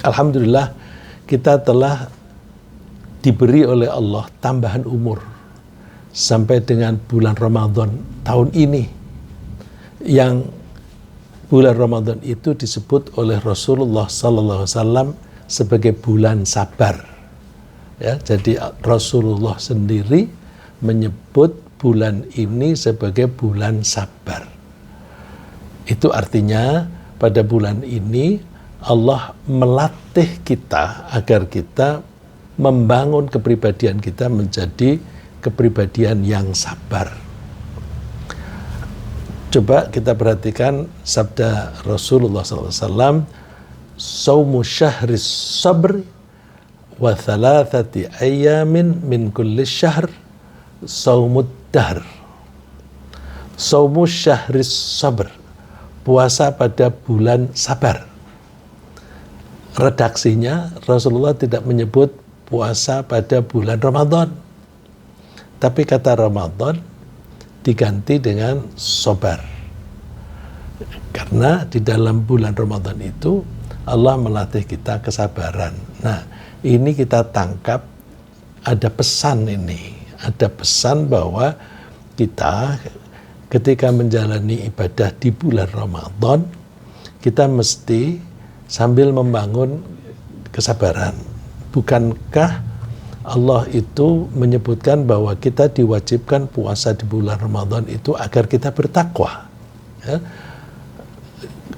Alhamdulillah kita telah diberi oleh Allah tambahan umur sampai dengan bulan Ramadan tahun ini, yang bulan Ramadan itu disebut oleh Rasulullah SAW sebagai bulan sabar. Ya, jadi Rasulullah sendiri menyebut bulan ini sebagai bulan sabar. Itu artinya pada bulan ini Allah melatih kita agar kita membangun kepribadian kita menjadi kepribadian yang sabar. Coba kita perhatikan sabda Rasulullah SAW, "Saumu syahris sabri wa thalathati ayyamin min kulli syahr saumud dahr." Saumu syahris sabr, puasa pada bulan sabar. Redaksinya Rasulullah tidak menyebut puasa pada bulan Ramadan, tapi kata Ramadan diganti dengan sabar, karena di dalam bulan Ramadan itu Allah melatih kita kesabaran. Nah, ini kita tangkap ada pesan ini, ada pesan bahwa kita ketika menjalani ibadah di bulan Ramadan, kita mesti sambil membangun kesabaran. Bukankah Allah itu menyebutkan bahwa kita diwajibkan puasa di bulan Ramadan itu agar kita bertakwa?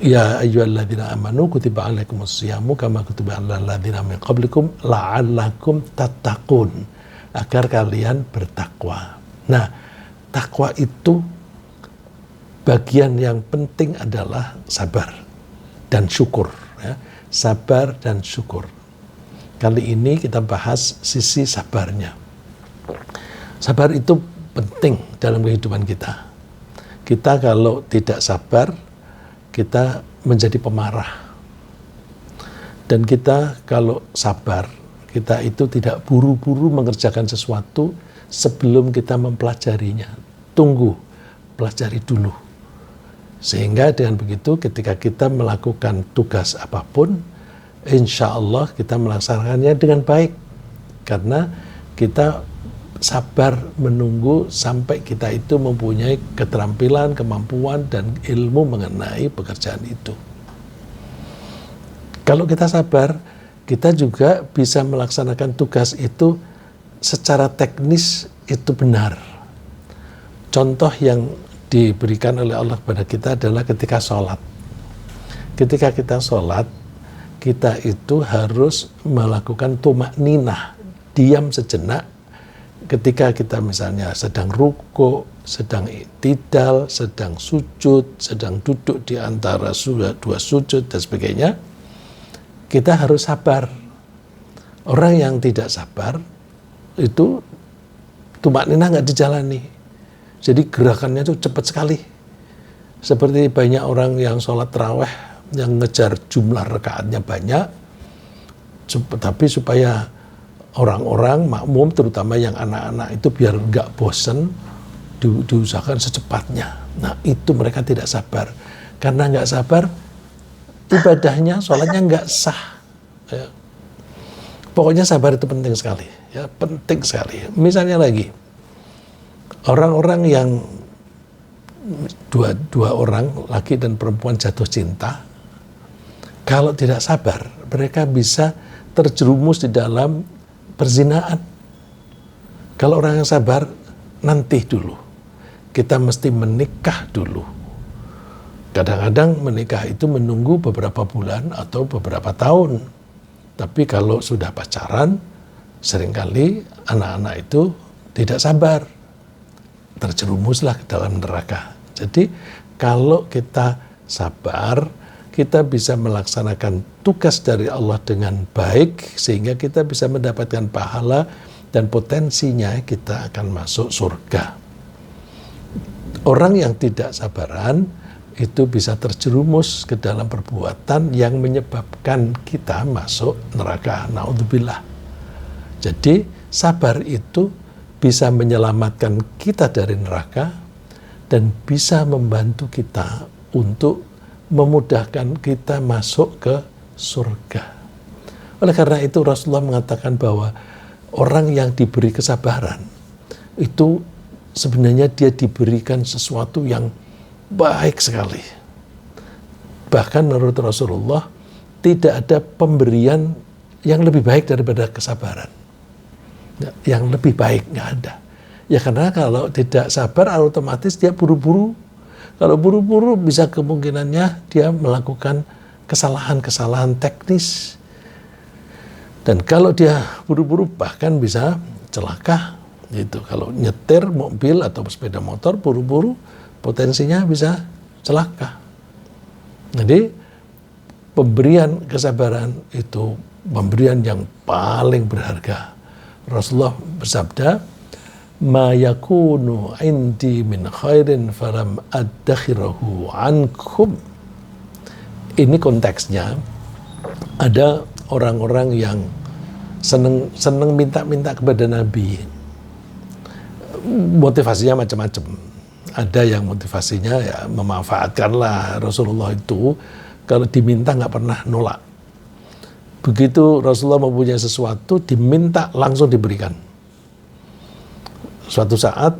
Ya ayyuhalladzina amanu kutiba alaikumus syiyamu kama kutiba alal ladzina min qablikum la'allakum tattaqun, agar kalian bertakwa. Nah, takwa itu bagian yang penting adalah sabar dan syukur. Ya, sabar dan syukur. Kali ini kita bahas sisi sabarnya. Sabar itu penting dalam kehidupan kita. Kita kalau tidak sabar, kita menjadi pemarah. Dan kita kalau sabar, kita itu tidak buru-buru mengerjakan sesuatu sebelum kita mempelajarinya. Tunggu, pelajari dulu. Sehingga dengan begitu ketika kita melakukan tugas apapun, insya Allah kita melaksanakannya dengan baik. Karena kita sabar menunggu sampai kita itu mempunyai keterampilan, kemampuan, dan ilmu mengenai pekerjaan itu. Kalau kita sabar, kita juga bisa melaksanakan tugas itu secara teknis itu benar. Contoh yang diberikan oleh Allah kepada kita adalah ketika sholat. Ketika kita sholat, kita itu harus melakukan tumakninah, diam sejenak. Ketika kita misalnya sedang ruku, sedang i'tidal, sedang sujud, sedang duduk di antara dua sujud dan sebagainya, kita harus sabar. Orang yang tidak sabar itu tumakninah nggak dijalani. Jadi gerakannya itu cepat sekali. Seperti banyak orang yang sholat tarawih yang ngejar jumlah rakaatnya banyak, tapi supaya orang-orang makmum, terutama yang anak-anak itu biar nggak bosen, diusahakan secepatnya. Nah, itu mereka tidak sabar. Karena nggak sabar, ibadahnya, sholatnya nggak sah. Ya. Pokoknya sabar itu penting sekali. Ya, penting sekali. Misalnya lagi, orang-orang yang dua orang, laki dan perempuan jatuh cinta, kalau tidak sabar, mereka bisa terjerumus di dalam perzinaan. Kalau orang yang sabar, nanti dulu. Kita mesti menikah dulu. Kadang-kadang menikah itu menunggu beberapa bulan atau beberapa tahun. Tapi kalau sudah pacaran, seringkali anak-anak itu tidak sabar. Terjerumuslah ke dalam neraka. Jadi kalau kita sabar, kita bisa melaksanakan tugas dari Allah dengan baik, sehingga kita bisa mendapatkan pahala dan potensinya kita akan masuk surga. Orang yang tidak sabaran itu bisa terjerumus ke dalam perbuatan yang menyebabkan kita masuk neraka. Naudzubillah. Jadi sabar itu bisa menyelamatkan kita dari neraka dan bisa membantu kita untuk memudahkan kita masuk ke surga. Oleh karena itu Rasulullah mengatakan bahwa orang yang diberi kesabaran itu sebenarnya dia diberikan sesuatu yang baik sekali. Bahkan menurut Rasulullah tidak ada pemberian yang lebih baik daripada kesabaran. Yang lebih baik nggak ada. Ya karena kalau tidak sabar otomatis dia buru-buru. Kalau buru-buru bisa kemungkinannya dia melakukan kesalahan-kesalahan teknis. Dan kalau dia buru-buru bahkan bisa celaka. Gitu. Kalau nyetir mobil atau sepeda motor buru-buru potensinya bisa celaka. Jadi pemberian kesabaran itu pemberian yang paling berharga. Rasulullah bersabda, "Ma yakunu indi min khairin falam addakhirahu ankum." Ini konteksnya ada orang-orang yang seneng minta-minta kepada Nabi. Motivasinya macam-macam. Ada yang motivasinya ya memanfaatkanlah Rasulullah itu kalau diminta nggak pernah nolak. Begitu Rasulullah mempunyai sesuatu diminta langsung diberikan. Suatu saat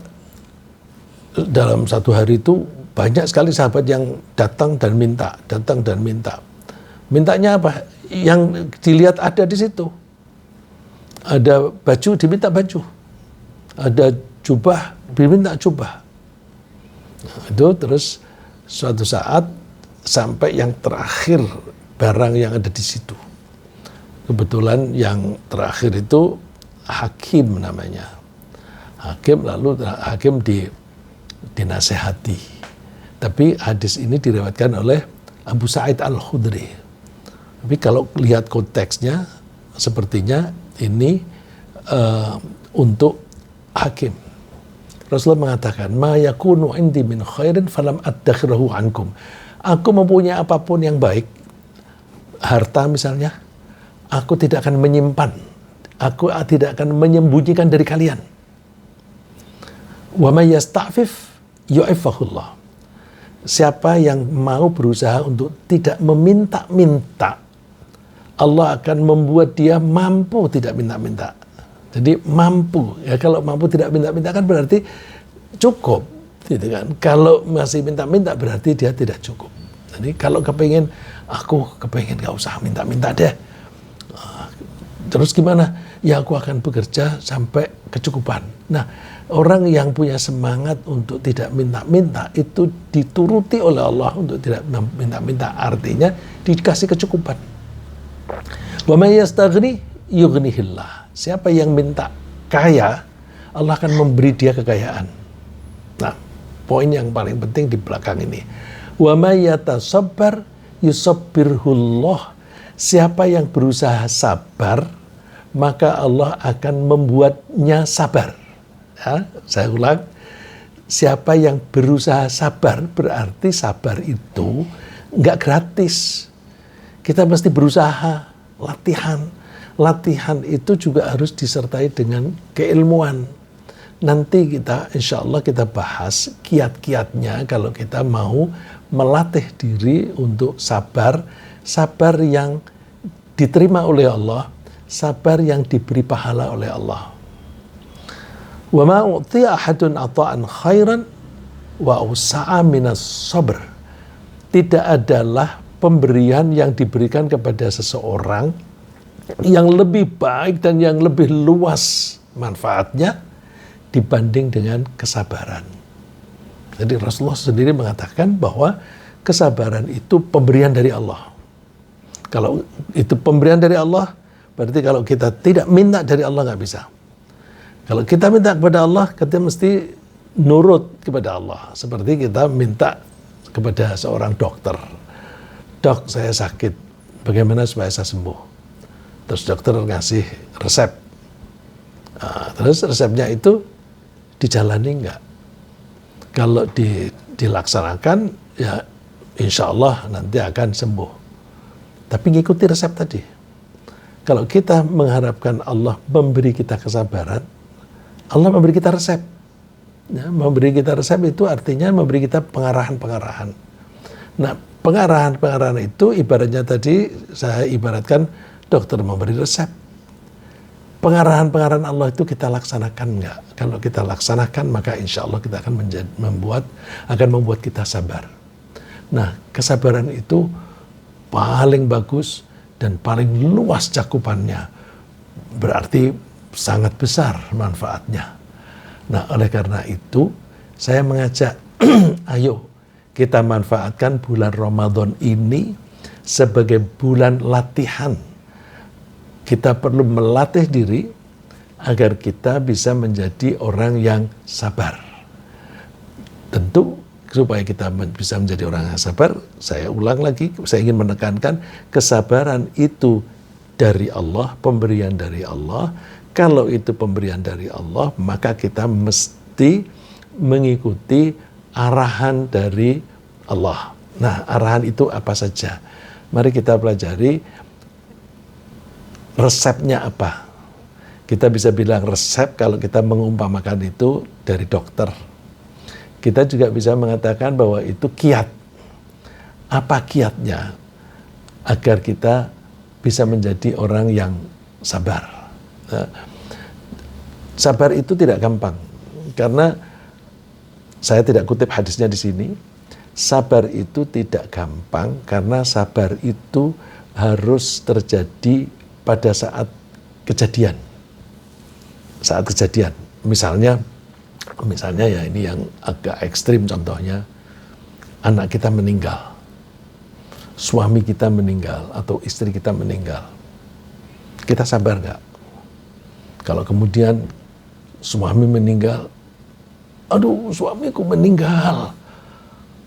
dalam satu hari itu banyak sekali sahabat yang datang dan minta. Mintanya apa? Yang dilihat ada di situ. Ada baju diminta baju. Ada jubah diminta jubah. Itu terus suatu saat sampai yang terakhir barang yang ada di situ. Kebetulan yang terakhir itu Hakim namanya. Hakim dinasehati. Tapi hadis ini diriwayatkan oleh Abu Sa'id Al-Khudri. Tapi kalau lihat konteksnya sepertinya ini untuk Hakim. Rasulullah mengatakan, "Ma yakunu indi min khairin falam addakhirahu ankum." Aku mempunyai apapun yang baik, harta misalnya, aku tidak akan menyimpan, aku tidak akan menyembunyikan dari kalian. Wa may yasta'fif yu'ifahullah. Siapa yang mau berusaha untuk tidak meminta-minta, Allah akan membuat dia mampu tidak minta-minta. Jadi mampu, ya kalau mampu tidak minta-minta kan berarti cukup, gitu kan. Kalau masih minta-minta berarti dia tidak cukup. Jadi kalau aku kepengen gak usah minta-minta deh. Terus gimana? Ya aku akan bekerja sampai kecukupan. Nah, orang yang punya semangat untuk tidak minta-minta itu dituruti oleh Allah untuk tidak minta-minta. Artinya dikasih kecukupan. Wa may yastaghni yughnihillah. Siapa yang minta kaya, Allah akan memberi dia kekayaan. Nah, poin yang paling penting di belakang ini. Wa may yatasabbar yusabbirhullah. Siapa yang berusaha sabar, maka Allah akan membuatnya sabar. Ya, saya ulang. Siapa yang berusaha sabar, berarti sabar itu nggak gratis. Kita mesti berusaha, latihan. Latihan itu juga harus disertai dengan keilmuan. Nanti insya Allah kita bahas kiat-kiatnya kalau kita mau melatih diri untuk sabar. Sabar yang diterima oleh Allah, sabar yang diberi pahala oleh Allah. Wa ma u'tiya ahadun ata'an khairan wa usa'a minas sabr. Tidak adalah pemberian yang diberikan kepada seseorang yang lebih baik dan yang lebih luas manfaatnya dibanding dengan kesabaran. Jadi Rasulullah sendiri mengatakan bahwa kesabaran itu pemberian dari Allah. Kalau itu pemberian dari Allah, berarti kalau kita tidak minta dari Allah nggak bisa. Kalau kita minta kepada Allah, kita mesti nurut kepada Allah. Seperti kita minta kepada seorang dokter. Dok, saya sakit. Bagaimana supaya saya sembuh? Terus dokter ngasih resep. Nah, terus resepnya itu dijalani enggak? Kalau dilaksanakan, ya insya Allah nanti akan sembuh. Tapi ngikuti resep tadi. Kalau kita mengharapkan Allah memberi kita kesabaran, Allah memberi kita resep. Ya, memberi kita resep itu artinya memberi kita pengarahan-pengarahan. Nah, pengarahan-pengarahan itu ibaratnya tadi saya ibaratkan dokter memberi resep. Pengarahan-pengarahan Allah itu kita laksanakan enggak? Kalau kita laksanakan, maka insya Allah kita akan membuat kita sabar. Nah, kesabaran itu paling bagus dan paling luas cakupannya. Berarti sangat besar manfaatnya. Nah, oleh karena itu, saya mengajak, ayo kita manfaatkan bulan Ramadan ini sebagai bulan latihan. Kita perlu melatih diri agar kita bisa menjadi orang yang sabar. Tentu supaya kita bisa menjadi orang yang sabar, saya ulang lagi, saya ingin menekankan kesabaran itu dari Allah, pemberian dari Allah. Kalau itu pemberian dari Allah, maka kita mesti mengikuti arahan dari Allah. Nah, arahan itu apa saja? Mari kita pelajari resepnya apa. Kita bisa bilang resep kalau kita mengumpamakan itu dari dokter. Kita juga bisa mengatakan bahwa itu kiat. Apa kiatnya? Agar kita bisa menjadi orang yang sabar. Nah, sabar itu tidak gampang. Karena saya tidak kutip hadisnya di sini. Sabar itu tidak gampang karena sabar itu harus terjadi pada saat kejadian. Saat kejadian. Misalnya ya ini yang agak ekstrim contohnya, anak kita meninggal, suami kita meninggal, atau istri kita meninggal. Kita sabar nggak? Kalau kemudian suami meninggal, aduh suamiku meninggal,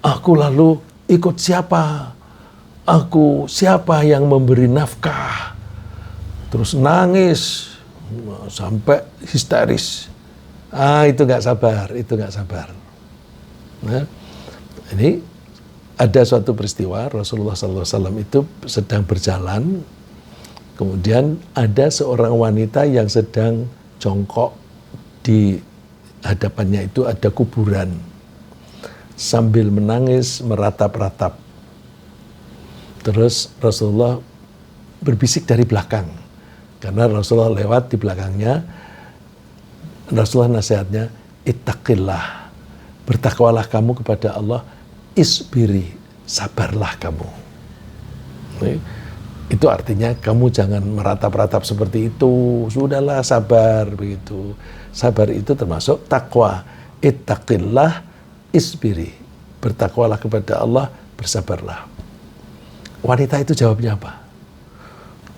aku lalu ikut siapa? Aku siapa yang memberi nafkah? Terus nangis sampai histeris. Itu nggak sabar, itu nggak sabar. Nah, ini ada suatu peristiwa Rasulullah SAW itu sedang berjalan, kemudian ada seorang wanita yang sedang jongkok, di hadapannya itu ada kuburan, sambil menangis meratap-ratap. Terus Rasulullah berbisik dari belakang. Karena Rasulullah lewat di belakangnya, Rasulullah nasihatnya, ittaqillah, bertakwalah kamu kepada Allah, isbiri, sabarlah kamu. Itu artinya kamu jangan meratap-ratap seperti itu, sudahlah sabar, begitu. Sabar itu termasuk takwa, ittaqillah, isbiri, bertakwalah kepada Allah, bersabarlah. Wanita itu jawabnya apa?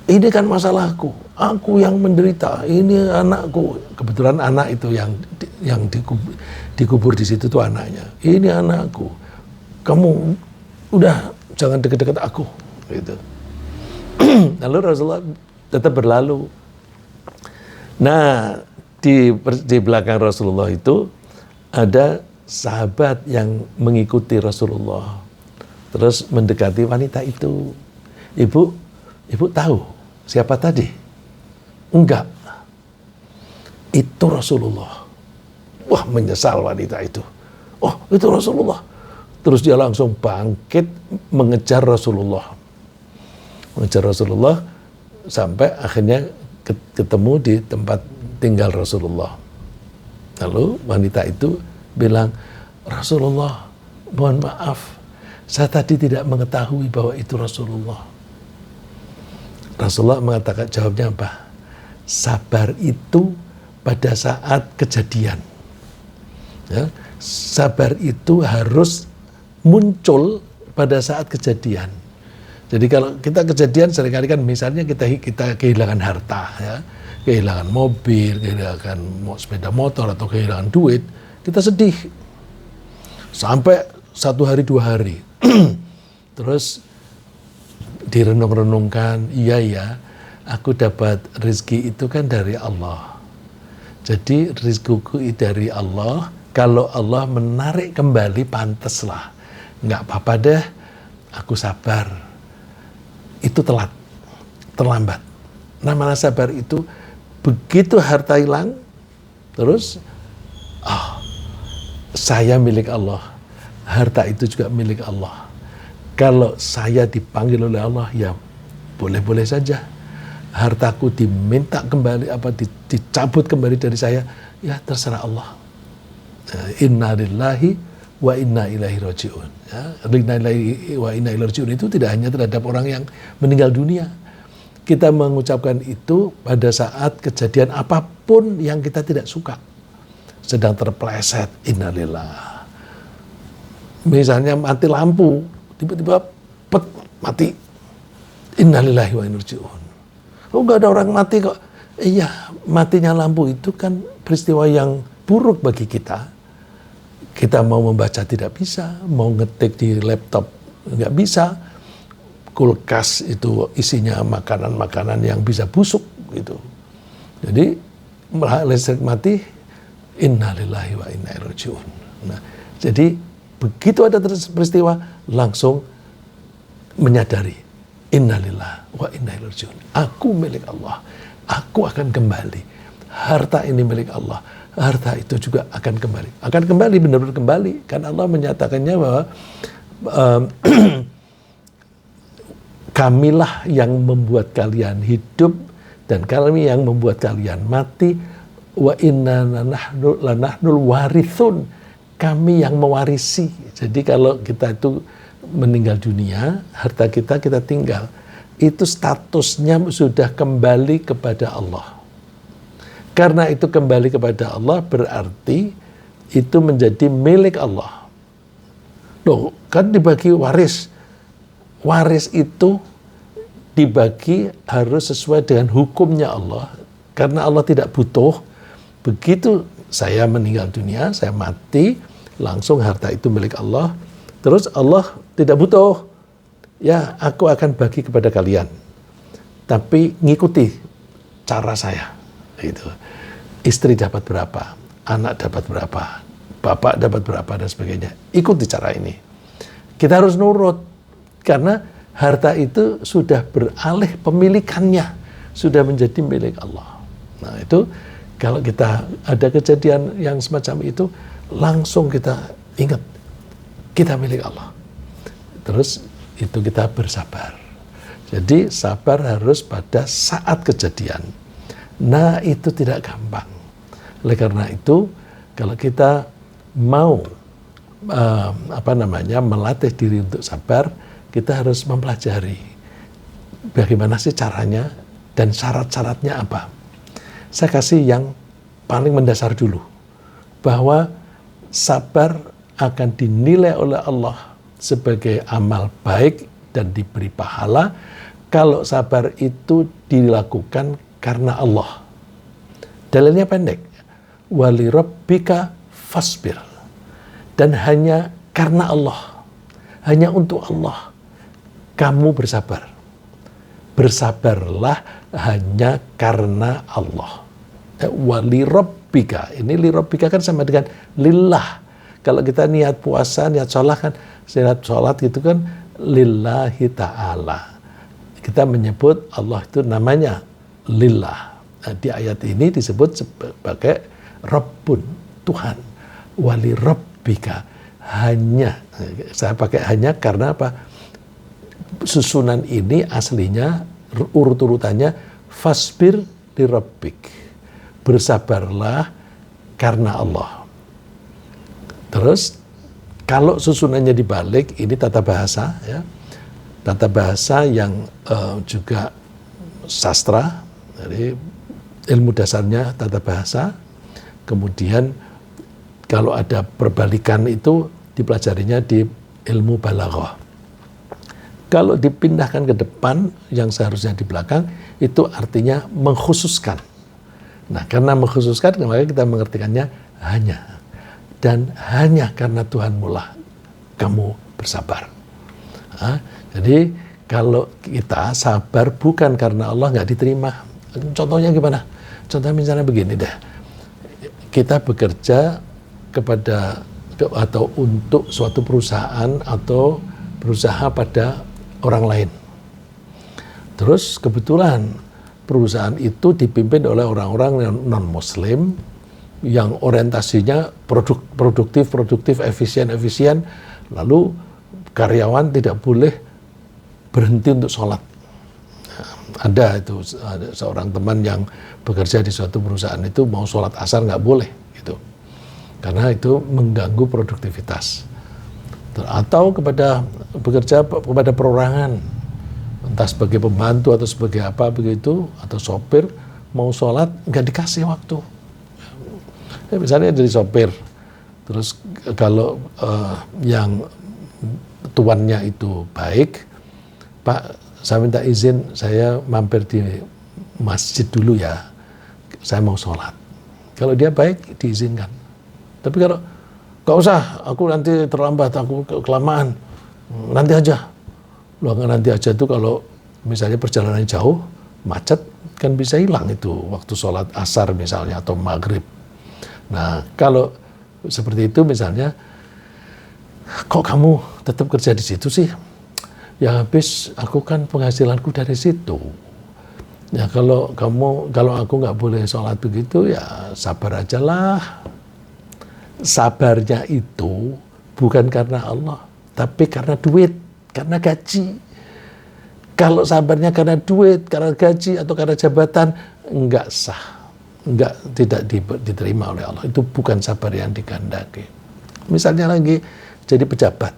Ini kan masalahku, aku yang menderita, ini anakku. Kebetulan anak itu yang dikubur di situ tuh anaknya. Ini anakku, kamu udah jangan deket-deket aku, gitu. Lalu Rasulullah tetap berlalu. Nah, di belakang Rasulullah itu ada sahabat yang mengikuti Rasulullah, terus mendekati wanita itu. Ibu tahu siapa tadi? Enggak. Itu Rasulullah. Wah, menyesal wanita itu. Oh, itu Rasulullah. Terus dia langsung bangkit mengejar Rasulullah. Mengejar Rasulullah sampai akhirnya ketemu di tempat tinggal Rasulullah. Lalu wanita itu bilang, Rasulullah, mohon maaf, saya tadi tidak mengetahui bahwa itu Rasulullah. Rasulullah mengatakan, jawabnya apa? Sabar itu pada saat kejadian. Ya, sabar itu harus muncul pada saat kejadian. Jadi kalau kita kejadian seringkali kan misalnya kita kehilangan harta, ya, kehilangan mobil, kehilangan sepeda motor atau kehilangan duit, kita sedih sampai 1 hari 2 hari. Terus direnung-renungkan, iya aku dapat rezeki itu kan dari Allah. Jadi rezekiku dari Allah, kalau Allah menarik kembali pantaslah. Nggak apa-apa deh, aku sabar. Itu terlambat. Nah, sabar itu begitu harta hilang, terus saya milik Allah, harta itu juga milik Allah. Kalau saya dipanggil oleh Allah, ya boleh-boleh saja. hartaku diminta kembali, dicabut kembali dari saya, ya terserah Allah. Inna lillahi wa inna ilaihi raji'un. Ya, inna lillahi wa inna ilaihi raji'un itu tidak hanya terhadap orang yang meninggal dunia. Kita mengucapkan itu pada saat kejadian apapun yang kita tidak suka. Sedang terpleset, innalillah. Misalnya mati lampu, tiba-tiba mati. Innalillahi wa inna ilaihi raji'un. Oh, nggak ada orang mati kok. Iya, matinya lampu itu kan peristiwa yang buruk bagi kita. Kita mau membaca tidak bisa, mau ngetik di laptop nggak bisa. Kulkas itu isinya makanan-makanan yang bisa busuk gitu. Jadi listrik mati, innalillahi wa inna ilaihi raji'un. Nah, jadi begitu ada peristiwa langsung menyadari innalillahi wa inna ilaihi raji'un. Aku milik Allah. Aku akan kembali. Harta ini milik Allah. Harta itu juga akan kembali. Akan kembali, benar-benar kembali. Kan Allah menyatakannya bahwa kamilah yang membuat kalian hidup dan kami yang membuat kalian mati. Wa inna lanahnul warithun. Kami yang mewarisi. Jadi kalau kita itu meninggal dunia, harta kita tinggal. Itu statusnya sudah kembali kepada Allah. Karena itu kembali kepada Allah berarti itu menjadi milik Allah. Loh, kan dibagi waris. Waris itu dibagi harus sesuai dengan hukumnya Allah. Karena Allah tidak butuh. Begitu saya meninggal dunia, saya mati, langsung harta itu milik Allah. Terus Allah tidak butuh. Ya, aku akan bagi kepada kalian. Tapi ngikuti cara saya. Gitu. Istri dapat berapa, anak dapat berapa, bapak dapat berapa, dan sebagainya. Ikuti cara ini. Kita harus nurut. Karena harta itu sudah beralih pemilikannya. Sudah menjadi milik Allah. Nah itu, kalau kita ada kejadian yang semacam itu, langsung kita ingat, kita milik Allah. Terus itu kita bersabar. Jadi sabar harus pada saat kejadian. Nah itu tidak gampang. Oleh karena itu, kalau kita mau melatih diri untuk sabar, kita harus mempelajari bagaimana sih caranya dan syarat-syaratnya apa. Saya kasih yang paling mendasar dulu, bahwa sabar akan dinilai oleh Allah sebagai amal baik dan diberi pahala kalau sabar itu dilakukan karena Allah. Dalilnya pendek, wali rabbika fasbir, dan hanya karena Allah, hanya untuk Allah kamu bersabar. Bersabarlah hanya karena Allah. Wali rabbika, ini li rabbika kan sama dengan lillah. Kalau kita niat puasa, niat sholat kan, niat sholat gitu kan lillahi ta'ala. Kita menyebut Allah itu namanya lillah. Nah, di ayat ini disebut sebagai Rabbun, Tuhan. Wali rabbika, hanya. Saya pakai hanya karena apa? Susunan ini aslinya, urut-urutannya, fasbir li rabbik. Bersabarlah karena Allah. Terus, kalau susunannya dibalik, ini tata bahasa, ya. Tata bahasa yang juga sastra, jadi ilmu dasarnya tata bahasa. Kemudian kalau ada perbalikan itu dipelajarinya di ilmu balaghah. Kalau dipindahkan ke depan yang seharusnya di belakang, itu artinya mengkhususkan. Nah, karena mengkhususkan, maka kita mengertikannya hanya. Dan hanya karena Tuhanmu lah kamu bersabar. Nah, jadi kalau kita sabar bukan karena Allah, nggak diterima. Contohnya gimana? Contohnya misalnya begini deh. Kita bekerja kepada atau untuk suatu perusahaan atau berusaha pada orang lain. Terus kebetulan perusahaan itu dipimpin oleh orang-orang yang non-muslim, yang orientasinya produktif, efisien, lalu karyawan tidak boleh berhenti untuk sholat. ada seorang teman yang bekerja di suatu perusahaan itu mau sholat asar nggak boleh gitu, karena itu mengganggu produktivitas. Atau bekerja kepada perorangan, entah sebagai pembantu atau sebagai apa begitu, atau sopir mau sholat nggak dikasih waktu. Misalnya jadi sopir, terus kalau yang tuannya itu baik, Pak, saya minta izin, saya mampir di masjid dulu ya, saya mau sholat. Kalau dia baik, diizinkan. Tapi kalau gak usah, aku nanti terlambat, aku kelamaan, nanti aja. Loh, nanti aja tuh kalau misalnya perjalanan jauh, macet, kan bisa hilang itu waktu sholat asar misalnya, atau maghrib. Nah, kalau seperti itu misalnya, kok kamu tetap kerja di situ sih? Ya habis aku kan penghasilanku dari situ. Ya kalau aku nggak boleh sholat begitu, ya sabar aja lah. Sabarnya itu bukan karena Allah, tapi karena duit, karena gaji. Kalau sabarnya karena duit, karena gaji, atau karena jabatan, nggak sah. Tidak diterima oleh Allah. Itu bukan sabar yang dikehendaki. Misalnya lagi jadi pejabat.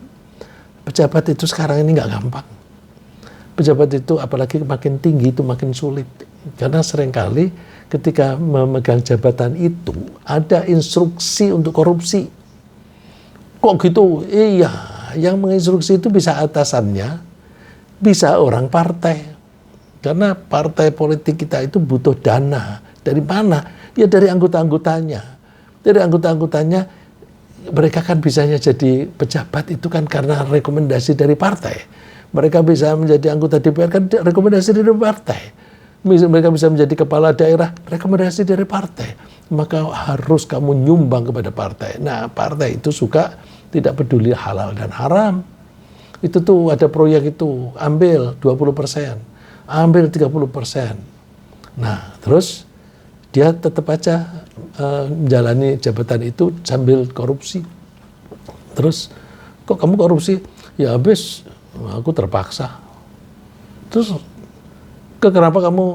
Pejabat itu sekarang ini nggak gampang. Pejabat itu apalagi makin tinggi itu makin sulit. Karena seringkali ketika memegang jabatan itu ada instruksi untuk korupsi. Kok gitu? Iya, yang menginstruksi itu bisa atasannya, bisa orang partai. Karena partai politik kita itu butuh dana. Dari mana? Ya dari anggota-anggotanya. Dari anggota-anggotanya, mereka kan bisanya jadi pejabat itu kan karena rekomendasi dari partai. Mereka bisa menjadi anggota DPR kan rekomendasi dari partai. Mereka bisa menjadi kepala daerah, rekomendasi dari partai. Maka harus kamu nyumbang kepada partai. Nah, partai itu suka tidak peduli halal dan haram. Itu tuh ada proyek itu, ambil 20%, ambil 30%. Nah, terus dia tetap aja menjalani jabatan itu sambil korupsi. Terus, kok kamu korupsi? Ya habis, aku terpaksa. Terus, kenapa kamu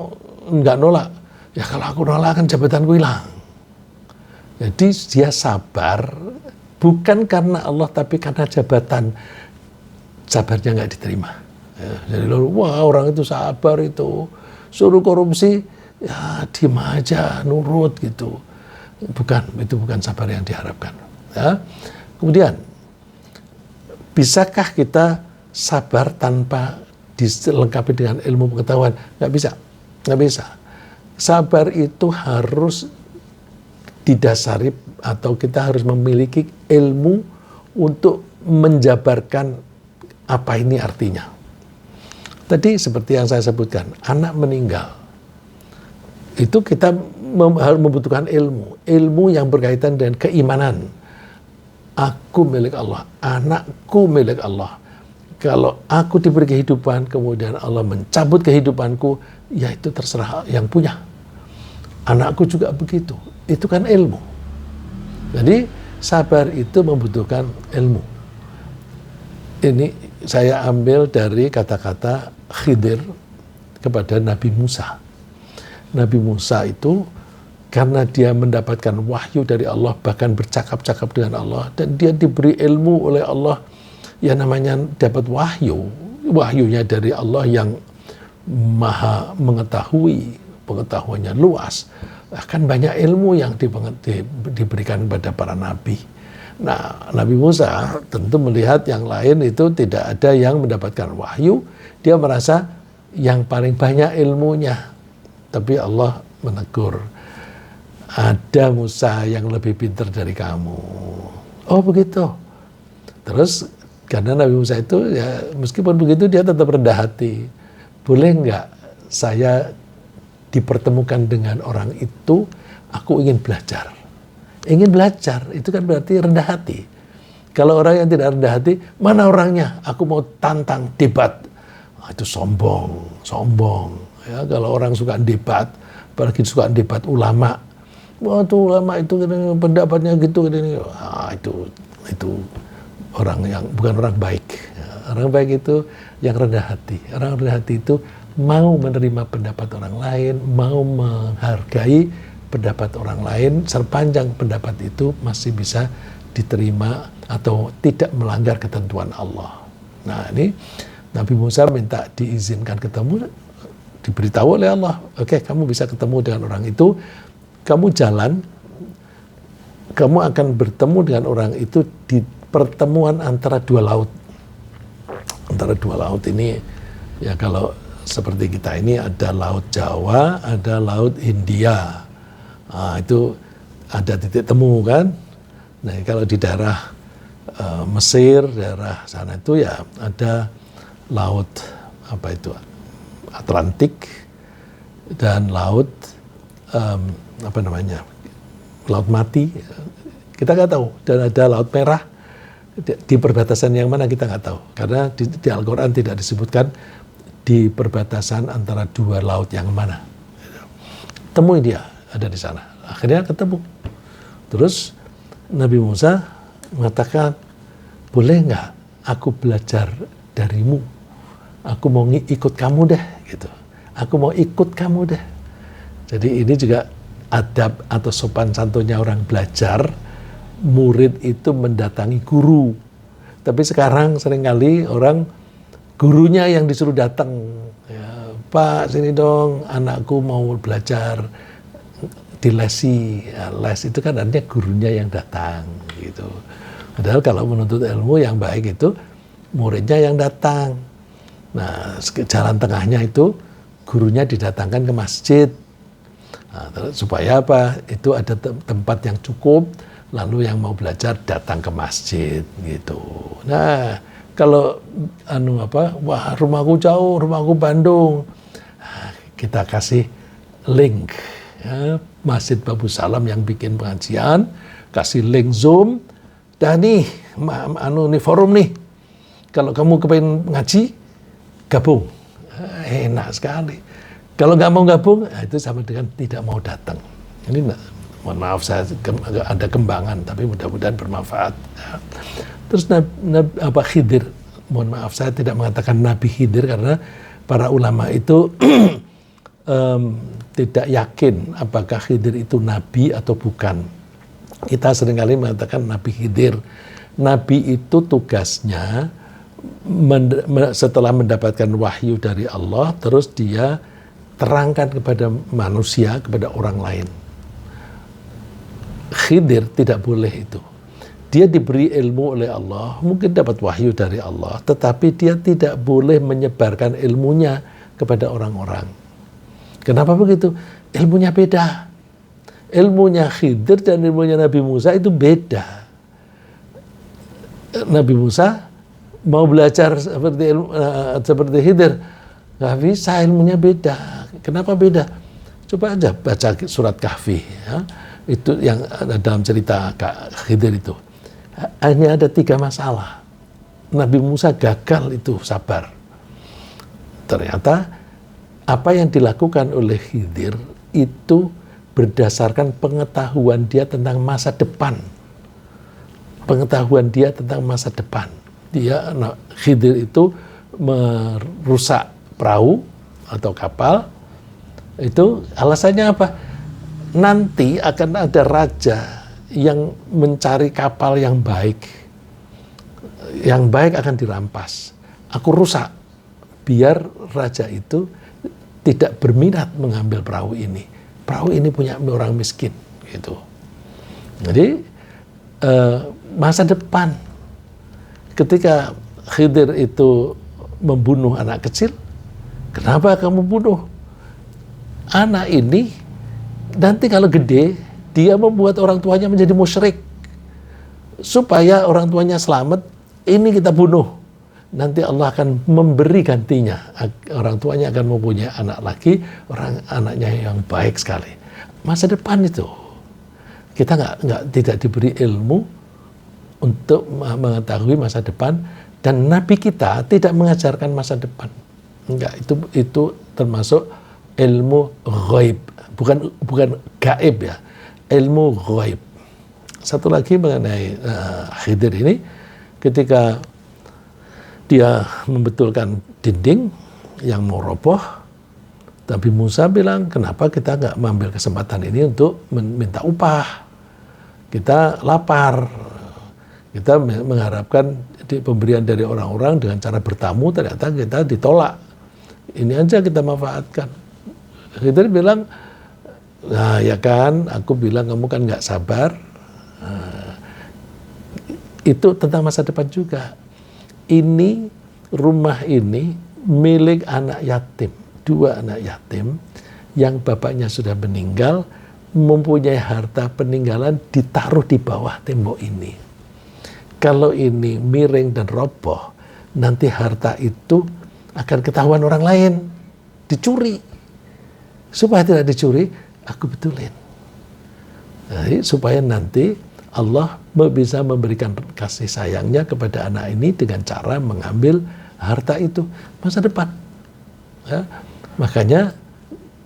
nggak nolak? Ya kalau aku nolak kan jabatanku hilang. Jadi dia sabar, bukan karena Allah, tapi karena jabatan. Sabarnya nggak diterima. Ya, jadi wah orang itu sabar itu, suruh korupsi, ya diem aja, nurut gitu. Itu bukan sabar yang diharapkan. Ya. Kemudian, bisakah kita sabar tanpa dilengkapi dengan ilmu pengetahuan? Nggak bisa. Nggak bisa. Sabar itu harus didasari atau kita harus memiliki ilmu untuk menjabarkan apa ini artinya. Tadi seperti yang saya sebutkan, anak meninggal. Itu kita harus membutuhkan ilmu yang berkaitan dengan keimanan. Aku milik Allah, anakku milik Allah. Kalau aku diberi kehidupan, kemudian Allah mencabut kehidupanku, ya itu terserah yang punya. Anakku juga begitu. Itu kan ilmu. Jadi sabar itu membutuhkan ilmu. Ini saya ambil dari kata-kata Khidir kepada Nabi Musa. Nabi Musa itu karena dia mendapatkan wahyu dari Allah, bahkan bercakap-cakap dengan Allah, dan dia diberi ilmu oleh Allah, ya namanya dapat wahyunya dari Allah yang maha mengetahui, pengetahuannya luas. Bahkan banyak ilmu yang diberikan kepada para nabi. Nah, Nabi Musa tentu melihat yang lain itu tidak ada yang mendapatkan wahyu, dia merasa yang paling banyak ilmunya. Tapi Allah menegur, ada Musa yang lebih pintar dari kamu. Oh begitu. Terus karena Nabi Musa itu ya meskipun begitu dia tetap rendah hati. Boleh nggak saya dipertemukan dengan orang itu, aku ingin belajar. Ingin belajar, itu kan berarti rendah hati. Kalau orang yang tidak rendah hati, mana orangnya? Aku mau tantang debat. Nah, itu sombong. Ya, kalau orang suka debat, apalagi suka debat ulama. Wah, itu ulama itu pendapatnya gitu. Nah, itu orang yang bukan orang baik. Ya, orang baik itu yang rendah hati. Orang rendah hati itu mau menerima pendapat orang lain, mau menghargai pendapat orang lain, sepanjang pendapat itu masih bisa diterima atau tidak melanggar ketentuan Allah. Nah, ini Nabi Musa minta diizinkan ketemu, diberitahu oleh Allah, oke, kamu bisa ketemu dengan orang itu, kamu jalan, kamu akan bertemu dengan orang itu di pertemuan antara dua laut. Antara dua laut ini, ya kalau seperti kita ini ada Laut Jawa, ada Laut Hindia. Nah, itu ada titik temu kan. Nah, kalau di daerah Mesir, daerah sana itu ya ada Laut apa itu Atlantik dan Laut apa namanya Laut Mati. Kita nggak tahu. Dan ada Laut Merah di perbatasan yang mana kita nggak tahu. Karena di Al-Quran tidak disebutkan di perbatasan antara dua laut yang mana. Temui dia, ada di sana. Akhirnya ketemu. Terus Nabi Musa mengatakan, boleh nggak aku belajar darimu? Aku mau ikut kamu deh, gitu. Aku mau ikut kamu deh. Jadi ini juga adab atau sopan santunnya orang belajar. Murid itu mendatangi guru. Tapi sekarang seringkali orang gurunya yang disuruh datang, ya, Pak sini dong, anakku mau belajar di lesi. Ya, les itu kan artinya gurunya yang datang, gitu. Padahal kalau menuntut ilmu yang baik itu muridnya yang datang. Nah, jalan tengahnya itu gurunya didatangkan ke masjid. Nah, supaya apa? Itu ada tempat yang cukup, lalu yang mau belajar datang ke masjid, gitu. Nah, kalau wah rumahku jauh, rumahku Bandung, kita kasih link ya, Masjid Babu Salam yang bikin pengajian, kasih link Zoom, dan nih forum nih, kalau kamu kepengen ngaji, gabung, enak sekali. Kalau nggak mau gabung, itu sama dengan tidak mau datang. Ini mohon maaf saya ada kembangan, tapi mudah-mudahan bermanfaat. Ya. Terus Khidir, mohon maaf saya tidak mengatakan Nabi Khidir karena para ulama itu tidak yakin apakah Khidir itu Nabi atau bukan. Kita seringkali mengatakan Nabi Khidir. Nabi itu tugasnya setelah mendapatkan wahyu dari Allah, terus dia terangkan kepada manusia, kepada orang lain. Khidir tidak boleh itu. Dia diberi ilmu oleh Allah, mungkin dapat wahyu dari Allah, tetapi dia tidak boleh menyebarkan ilmunya kepada orang-orang. Kenapa begitu? Ilmunya beda. Ilmunya Khidir dan ilmunya Nabi Musa itu beda. Nabi Musa mau belajar seperti Khidir, nggak bisa, ilmunya beda. Kenapa beda? Coba aja baca surat Kahfi, ya. Itu yang dalam cerita Khidir itu. Hanya ada 3 masalah. Nabi Musa gagal itu sabar. Ternyata apa yang dilakukan oleh Khidir itu berdasarkan pengetahuan dia tentang masa depan. Pengetahuan dia tentang masa depan. Khidir itu merusak perahu atau kapal. Itu alasannya apa? Nanti akan ada raja yang mencari kapal yang baik. Yang baik akan dirampas. Aku rusak biar raja itu tidak berminat mengambil perahu ini. Perahu ini punya orang miskin, gitu. Jadi masa depan ketika Khidir itu membunuh anak kecil, kenapa kamu bunuh? Anak ini nanti kalau gede dia membuat orang tuanya menjadi musyrik. Supaya orang tuanya selamat, ini kita bunuh. Nanti Allah akan memberi gantinya. Orang tuanya akan mempunyai anak lagi, anaknya yang baik sekali. Masa depan itu. Kita tidak diberi ilmu untuk mengetahui masa depan, dan Nabi kita tidak mengajarkan masa depan. Enggak, itu termasuk ilmu ghaib, bukan gaib ya. Ilmu ghaib. Satu lagi mengenai Khidir ini, ketika dia membetulkan dinding yang mau roboh, Nabi Musa bilang, kenapa kita nggak mengambil kesempatan ini untuk minta upah? Kita lapar, kita mengharapkan pemberian dari orang-orang dengan cara bertamu, ternyata kita ditolak. Ini aja kita manfaatkan. Khidir bilang, nah ya kan, aku bilang kamu kan nggak sabar. Itu tentang masa depan juga. Ini, rumah ini milik anak yatim. 2 anak yatim yang bapaknya sudah meninggal, mempunyai harta peninggalan ditaruh di bawah tembok ini. Kalau ini miring dan roboh, nanti harta itu akan ketahuan orang lain, dicuri. Supaya tidak dicuri, aku betulin. Jadi, supaya nanti Allah bisa memberikan kasih sayangnya kepada anak ini dengan cara mengambil harta itu masa depan. Ya. Makanya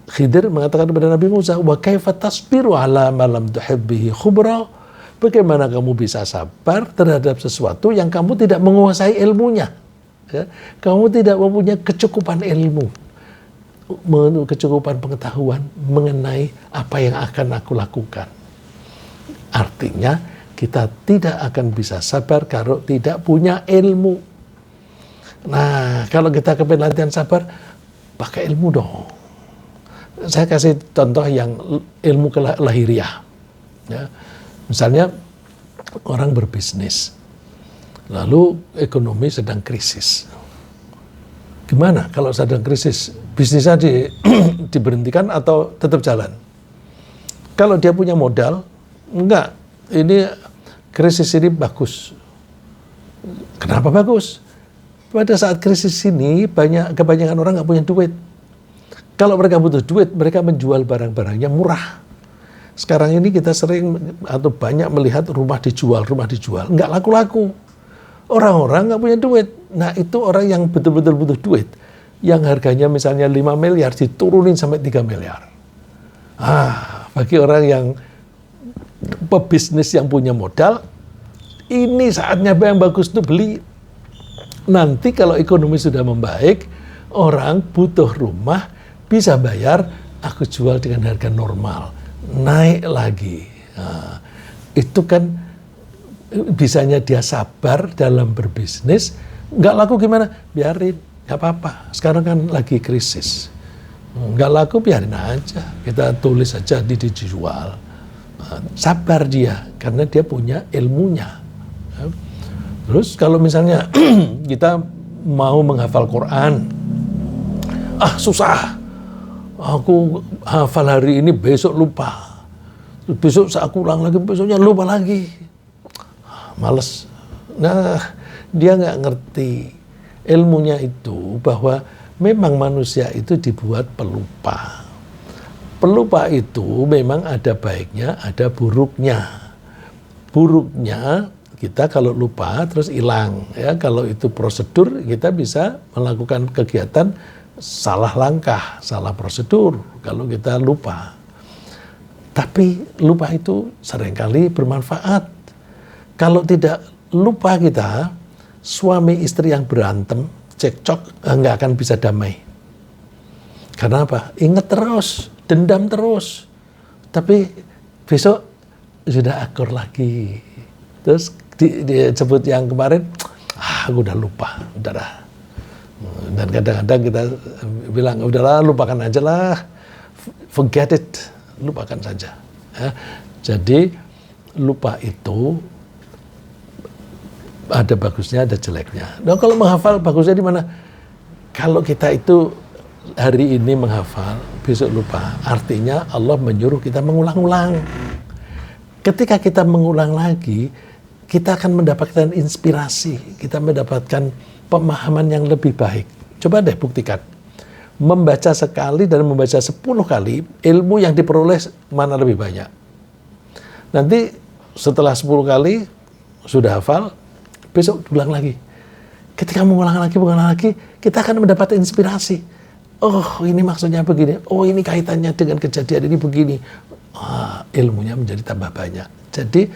Khidir mengatakan kepada Nabi Musa, wa kaifa tasbiru ala ma lam tuhibbihi khubra? Bagaimana kamu bisa sabar terhadap sesuatu yang kamu tidak menguasai ilmunya? Ya. Kamu tidak mempunyai kecukupan ilmu, kecukupan pengetahuan mengenai apa yang akan aku lakukan. Artinya kita tidak akan bisa sabar kalau tidak punya ilmu. Nah, kalau kita kepengen latihan sabar, pakai ilmu dong. Saya kasih contoh yang ilmu lahiriah. Ya. Misalnya orang berbisnis, lalu ekonomi sedang krisis. Gimana kalau sedang krisis? Bisnisnya diberhentikan atau tetap jalan? Kalau dia punya modal, enggak. Ini krisis ini bagus. Kenapa bagus? Pada saat krisis ini kebanyakan orang nggak punya duit. Kalau mereka butuh duit, mereka menjual barang-barangnya murah. Sekarang ini kita sering atau banyak melihat rumah dijual, nggak laku-laku. Orang-orang nggak punya duit. Nah itu orang yang betul-betul butuh duit, yang harganya misalnya 5 miliar diturunin sampai 3 miliar. Bagi orang yang pebisnis yang punya modal, ini saatnya yang bagus tuh beli. Nanti kalau ekonomi sudah membaik, orang butuh rumah, bisa bayar, aku jual dengan harga normal, naik lagi. Nah, itu kan bisanya dia sabar dalam berbisnis. Nggak laku gimana? Biarin, nggak apa-apa. Sekarang kan lagi krisis. Nggak laku biarin aja, kita tulis aja dijual. Sabar dia, karena dia punya ilmunya. Terus kalau misalnya kita mau menghafal Quran, susah. Aku hafal hari ini, besok lupa. Besok saya ulang lagi, besoknya lupa lagi. Males. Nah, dia nggak ngerti ilmunya itu bahwa memang manusia itu dibuat pelupa. Pelupa itu memang ada baiknya, ada buruknya. Buruknya kita kalau lupa terus hilang, ya. Kalau itu prosedur, kita bisa melakukan kegiatan salah langkah, salah prosedur kalau kita lupa. Tapi lupa itu seringkali bermanfaat. Kalau tidak lupa kita, suami istri yang berantem, cekcok, nggak akan bisa damai. Karena apa? Ingat terus, dendam terus. Tapi besok sudah akur lagi. Terus disebut yang kemarin, aku udah lupa, udah dah. Dan kadang-kadang kita bilang, udahlah lupakan aja lah, forget it, lupakan saja. Ya. Jadi lupa itu ada bagusnya, ada jeleknya. Nah kalau menghafal bagusnya di mana? Kalau kita itu hari ini menghafal, besok lupa, artinya Allah menyuruh kita mengulang-ulang. Ketika kita mengulang lagi, kita akan mendapatkan inspirasi, kita mendapatkan pemahaman yang lebih baik. Coba deh buktikan. Membaca sekali dan membaca 10 kali, ilmu yang diperoleh mana lebih banyak? Nanti setelah 10 kali, sudah hafal, besok ulang lagi. Ketika mengulang lagi, kita akan mendapat inspirasi. Oh, ini maksudnya begini. Oh, ini kaitannya dengan kejadian ini begini. Ilmunya menjadi tambah banyak. Jadi,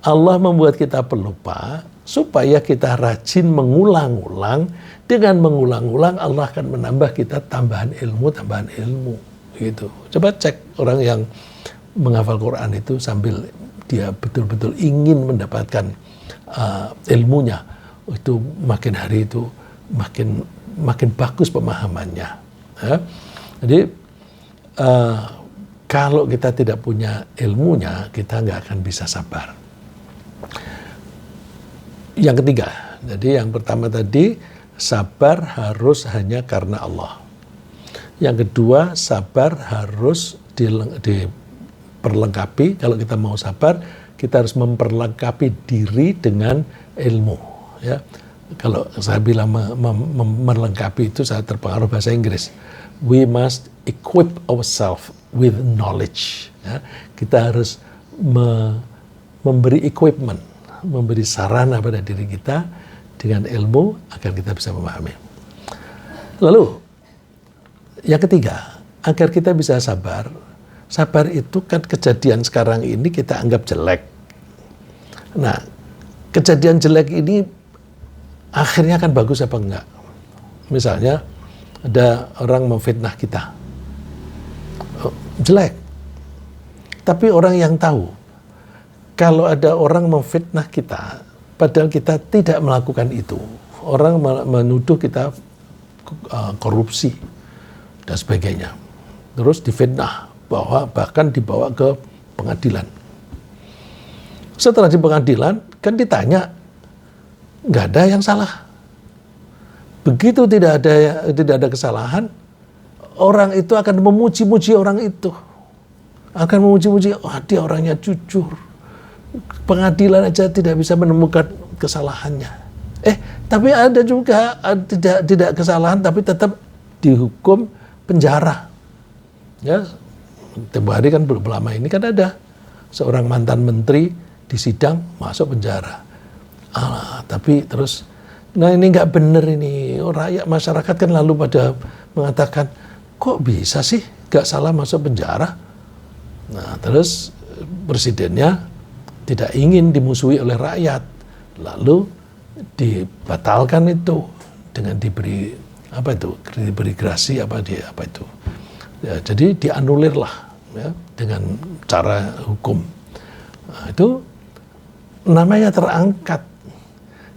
Allah membuat kita pelupa supaya kita rajin mengulang-ulang. Dengan mengulang-ulang Allah akan menambah kita tambahan ilmu gitu. Coba cek orang yang menghafal Quran itu sambil dia betul-betul ingin mendapatkan ilmunya, itu makin hari itu makin bagus pemahamannya. Ya. Jadi kalau kita tidak punya ilmunya, kita nggak akan bisa sabar. Yang ketiga, jadi yang pertama tadi, sabar harus hanya karena Allah. Yang kedua, sabar harus diperlengkapi. Kalau kita mau sabar, kita harus memperlengkapi diri dengan ilmu. Ya. Kalau saya bilang melengkapi itu, saya terpengaruh bahasa Inggris. We must equip ourselves with knowledge. Ya. Kita harus memberi equipment, memberi sarana pada diri kita dengan ilmu agar kita bisa memahami. Lalu yang ketiga, agar kita bisa sabar. Sabar itu kan kejadian sekarang ini kita anggap jelek. Nah, kejadian jelek ini akhirnya akan bagus apa enggak? Misalnya ada orang memfitnah kita, jelek. Tapi orang yang tahu kalau ada orang memfitnah kita, padahal kita tidak melakukan itu. Orang menuduh kita korupsi dan sebagainya. Terus difitnah, bahkan dibawa ke pengadilan. Setelah di pengadilan, kan ditanya, nggak ada yang salah. Begitu tidak ada kesalahan, orang itu akan memuji-muji orang itu. Akan memuji-muji, wah dia orangnya jujur. Pengadilan aja tidak bisa menemukan kesalahannya. Tapi ada juga tidak kesalahan tapi tetap dihukum penjara. Ya, tempo hari kan belum lama ini kan ada seorang mantan menteri di sidang masuk penjara. Tapi terus, nah ini nggak benar ini. Rakyat masyarakat kan lalu pada mengatakan, kok bisa sih nggak salah masuk penjara? Nah terus presidennya tidak ingin dimusuhi oleh rakyat, lalu dibatalkan itu dengan diberi grasi ya, jadi dianulirlah ya, dengan cara hukum. Nah, itu namanya terangkat.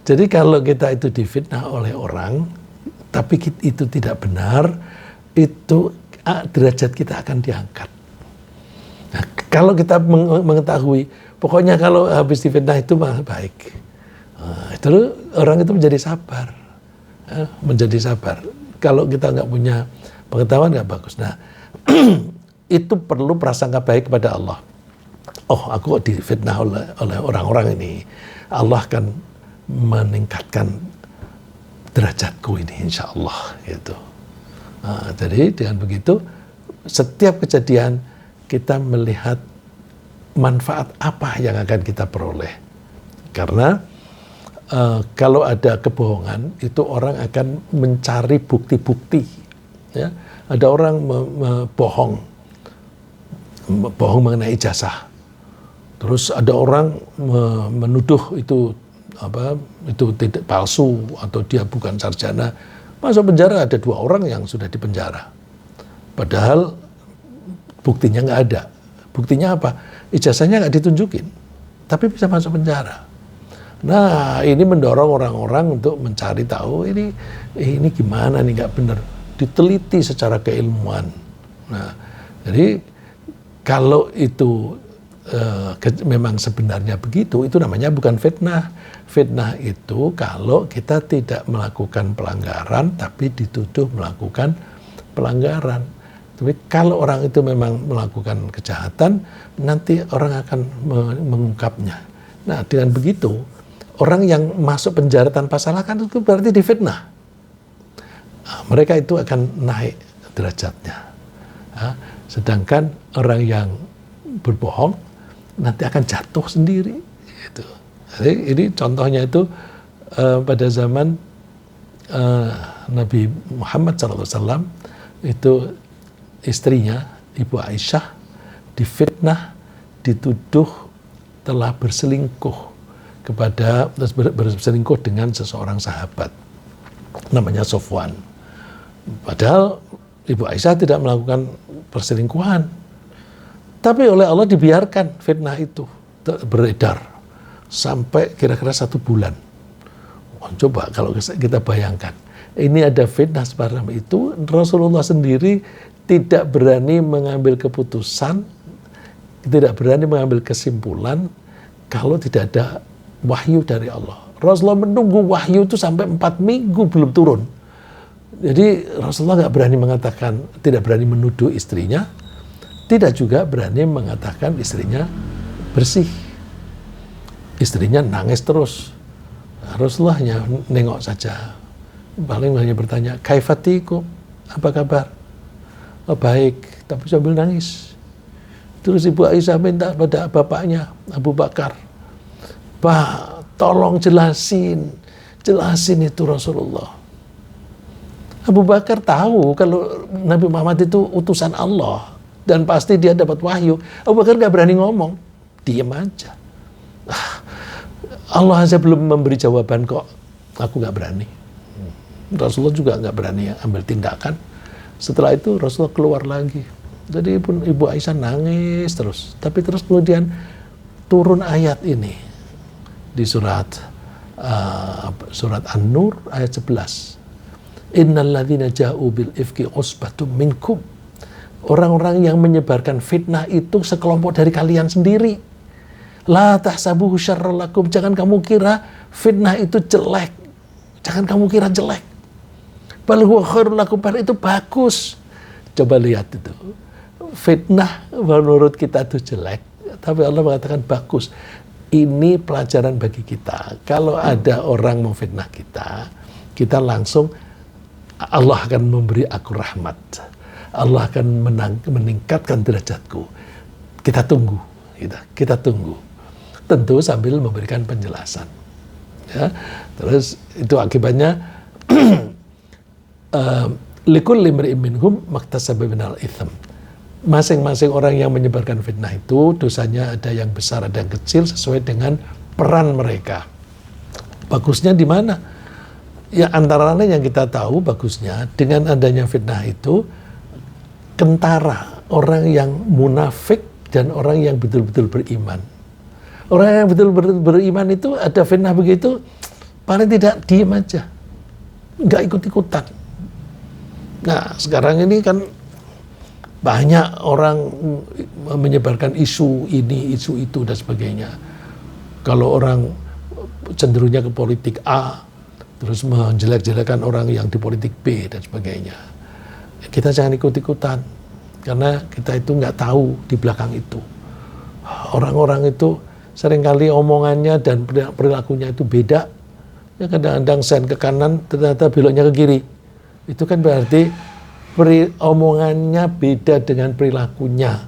Jadi kalau kita itu difitnah oleh orang tapi itu tidak benar, itu derajat kita akan diangkat. Nah, kalau kita mengetahui pokoknya kalau habis difitnah itu mah baik. Nah, itu orang itu menjadi sabar. Kalau kita nggak punya pengetahuan nggak bagus. Nah, itu perlu prasangka baik kepada Allah. Oh, aku kok difitnah oleh orang-orang ini. Allah akan meningkatkan derajatku ini, insya Allah. Gitu. Nah, jadi dengan begitu, setiap kejadian kita melihat manfaat apa yang akan kita peroleh. Karena kalau ada kebohongan, itu orang akan mencari bukti-bukti. Ya. Ada orang bohong mengenai ijazah. Terus ada orang menuduh itu tidak palsu atau dia bukan sarjana. Masuk penjara, ada 2 orang yang sudah dipenjara. Padahal buktinya nggak ada. Buktinya apa? Ijazahnya nggak ditunjukin, tapi bisa masuk penjara. Nah, ini mendorong orang-orang untuk mencari tahu ini gimana nih, nggak benar. Diteliti secara keilmuan. Nah, jadi kalau itu memang sebenarnya begitu, itu namanya bukan fitnah. Fitnah itu kalau kita tidak melakukan pelanggaran, tapi dituduh melakukan pelanggaran. Tapi kalau orang itu memang melakukan kejahatan, nanti orang akan mengungkapnya. Nah, dengan begitu, orang yang masuk penjara tanpa salah kan itu berarti difitnah. Nah, mereka itu akan naik derajatnya. Nah, sedangkan orang yang berbohong nanti akan jatuh sendiri. Gitu. Jadi ini contohnya itu pada zaman Nabi Muhammad SAW, itu istrinya, Ibu Aisyah, difitnah, dituduh telah berselingkuh. kepada berselingkuh dengan seseorang sahabat namanya Sofwan. Padahal Ibu Aisyah tidak melakukan perselingkuhan, tapi oleh Allah dibiarkan fitnah itu beredar sampai kira-kira 1 bulan. Coba kalau kita bayangkan, ini ada fitnah seperti itu, Rasulullah sendiri tidak berani mengambil keputusan, tidak berani mengambil kesimpulan kalau tidak ada wahyu dari Allah. Rasulullah menunggu wahyu itu sampai 4 minggu belum turun. Jadi Rasulullah nggak berani mengatakan, tidak berani menuduh istrinya, tidak juga berani mengatakan istrinya bersih. Istrinya nangis terus. Rasulullah hanya nengok saja. Paling hanya bertanya, kaifatikum, apa kabar? Oh, baik, tapi sambil nangis. Terus Ibu Aisyah minta pada bapaknya, Abu Bakar, Pak, tolong jelasin itu Rasulullah. Abu Bakar tahu kalau Nabi Muhammad itu utusan Allah dan pasti dia dapat wahyu. Abu Bakar nggak berani ngomong, diam aja. Allah aja belum memberi jawaban kok, aku nggak berani. Rasulullah juga nggak berani ambil tindakan. Setelah itu Rasulullah keluar lagi. Jadi pun Ibu Aisyah nangis terus. Tapi terus kemudian turun ayat ini di surat An-Nur ayat 11. Innalladzina ja'u bil ifki usbatum minkum. Orang-orang yang menyebarkan fitnah itu sekelompok dari kalian sendiri. La tahsabuhu syarran lakum. Jangan kamu kira fitnah itu jelek. Jangan kamu kira jelek. Bal huwa khairul lakum. Itu bagus. Coba lihat itu. Fitnah menurut kita itu jelek, tapi Allah mengatakan bagus. Ini pelajaran bagi kita. Kalau ada orang memfitnah kita, kita langsung, Allah akan memberi aku rahmat. Allah akan meningkatkan derajatku. Kita tunggu. Kita tunggu. Tentu sambil memberikan penjelasan. Ya. Terus itu akibatnya likulli imri'in minhum maktasaba minal itsm. Masing-masing orang yang menyebarkan fitnah itu dosanya ada yang besar, ada yang kecil sesuai dengan peran mereka. Bagusnya di mana? Ya antara lain yang kita tahu bagusnya dengan adanya fitnah itu kentara orang yang munafik dan orang yang betul-betul beriman. Orang yang betul-betul beriman itu ada fitnah begitu, paling tidak diem aja, nggak ikut-ikutan. Nah sekarang ini kan banyak orang menyebarkan isu ini, isu itu dan sebagainya. Kalau orang cenderungnya ke politik A, terus menjelek-jelekan orang yang di politik B dan sebagainya. Kita jangan ikut-ikutan, karena kita itu nggak tahu di belakang itu. Orang-orang itu seringkali omongannya dan perilakunya itu beda. Ya kadang-kadang sen ke kanan, ternyata beloknya ke kiri. Itu kan berarti omongannya beda dengan perilakunya.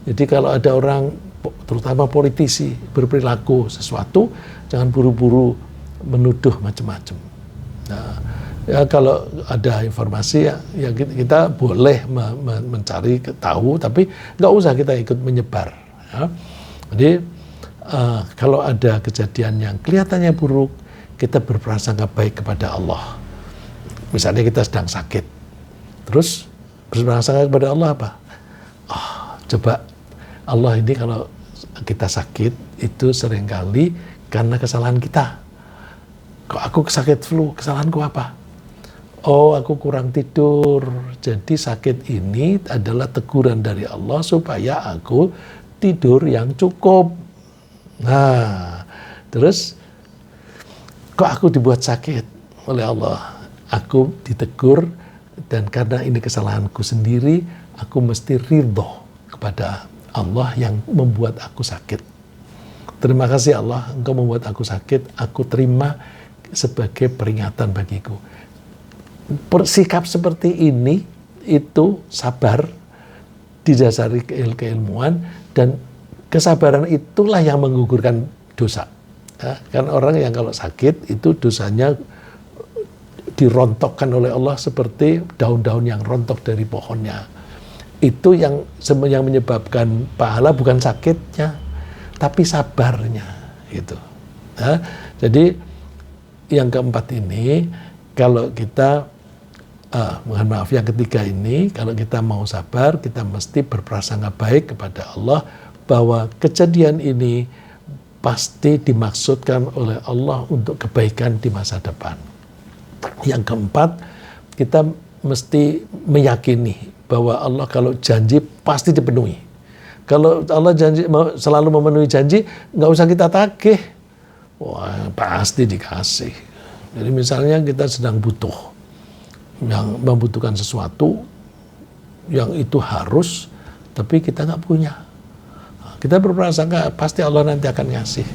Jadi kalau ada orang, terutama politisi, berperilaku sesuatu, jangan buru-buru menuduh macam-macam. Nah, ya kalau ada informasi ya kita boleh mencari tahu, tapi nggak usah kita ikut menyebar. Ya. Jadi kalau ada kejadian yang kelihatannya buruk, kita berprasangka baik kepada Allah. Misalnya kita sedang sakit, terus berprasangka kepada Allah apa? Coba Allah ini kalau kita sakit itu seringkali karena kesalahan kita. Kok aku sakit flu, kesalahanku apa? Oh, aku kurang tidur. Jadi sakit ini adalah teguran dari Allah supaya aku tidur yang cukup. Nah, terus kok aku dibuat sakit oleh Allah? Aku ditegur dan karena ini kesalahanku sendiri, aku mesti ridho kepada Allah yang membuat aku sakit. Terima kasih Allah, Engkau membuat aku sakit, aku terima sebagai peringatan bagiku. Sikap seperti ini itu sabar, didasari keilmuan, dan kesabaran itulah yang menggugurkan dosa. Ya, kan orang yang kalau sakit itu dosanya dirontokkan oleh Allah seperti daun-daun yang rontok dari pohonnya. Itu yang menyebabkan pahala bukan sakitnya, tapi sabarnya. Gitu. Ya, jadi yang keempat ini, kalau kita mohon maaf, yang ketiga ini, kalau kita mau sabar, kita mesti berprasangka baik kepada Allah bahwa kejadian ini pasti dimaksudkan oleh Allah untuk kebaikan di masa depan. Yang keempat, kita mesti meyakini bahwa Allah kalau janji pasti dipenuhi. Kalau Allah janji selalu memenuhi janji, nggak usah kita tagih. Wah, pasti dikasih. Jadi misalnya kita sedang butuh, yang membutuhkan sesuatu yang itu harus, tapi kita nggak punya. Kita berprasangka pasti Allah nanti akan ngasih.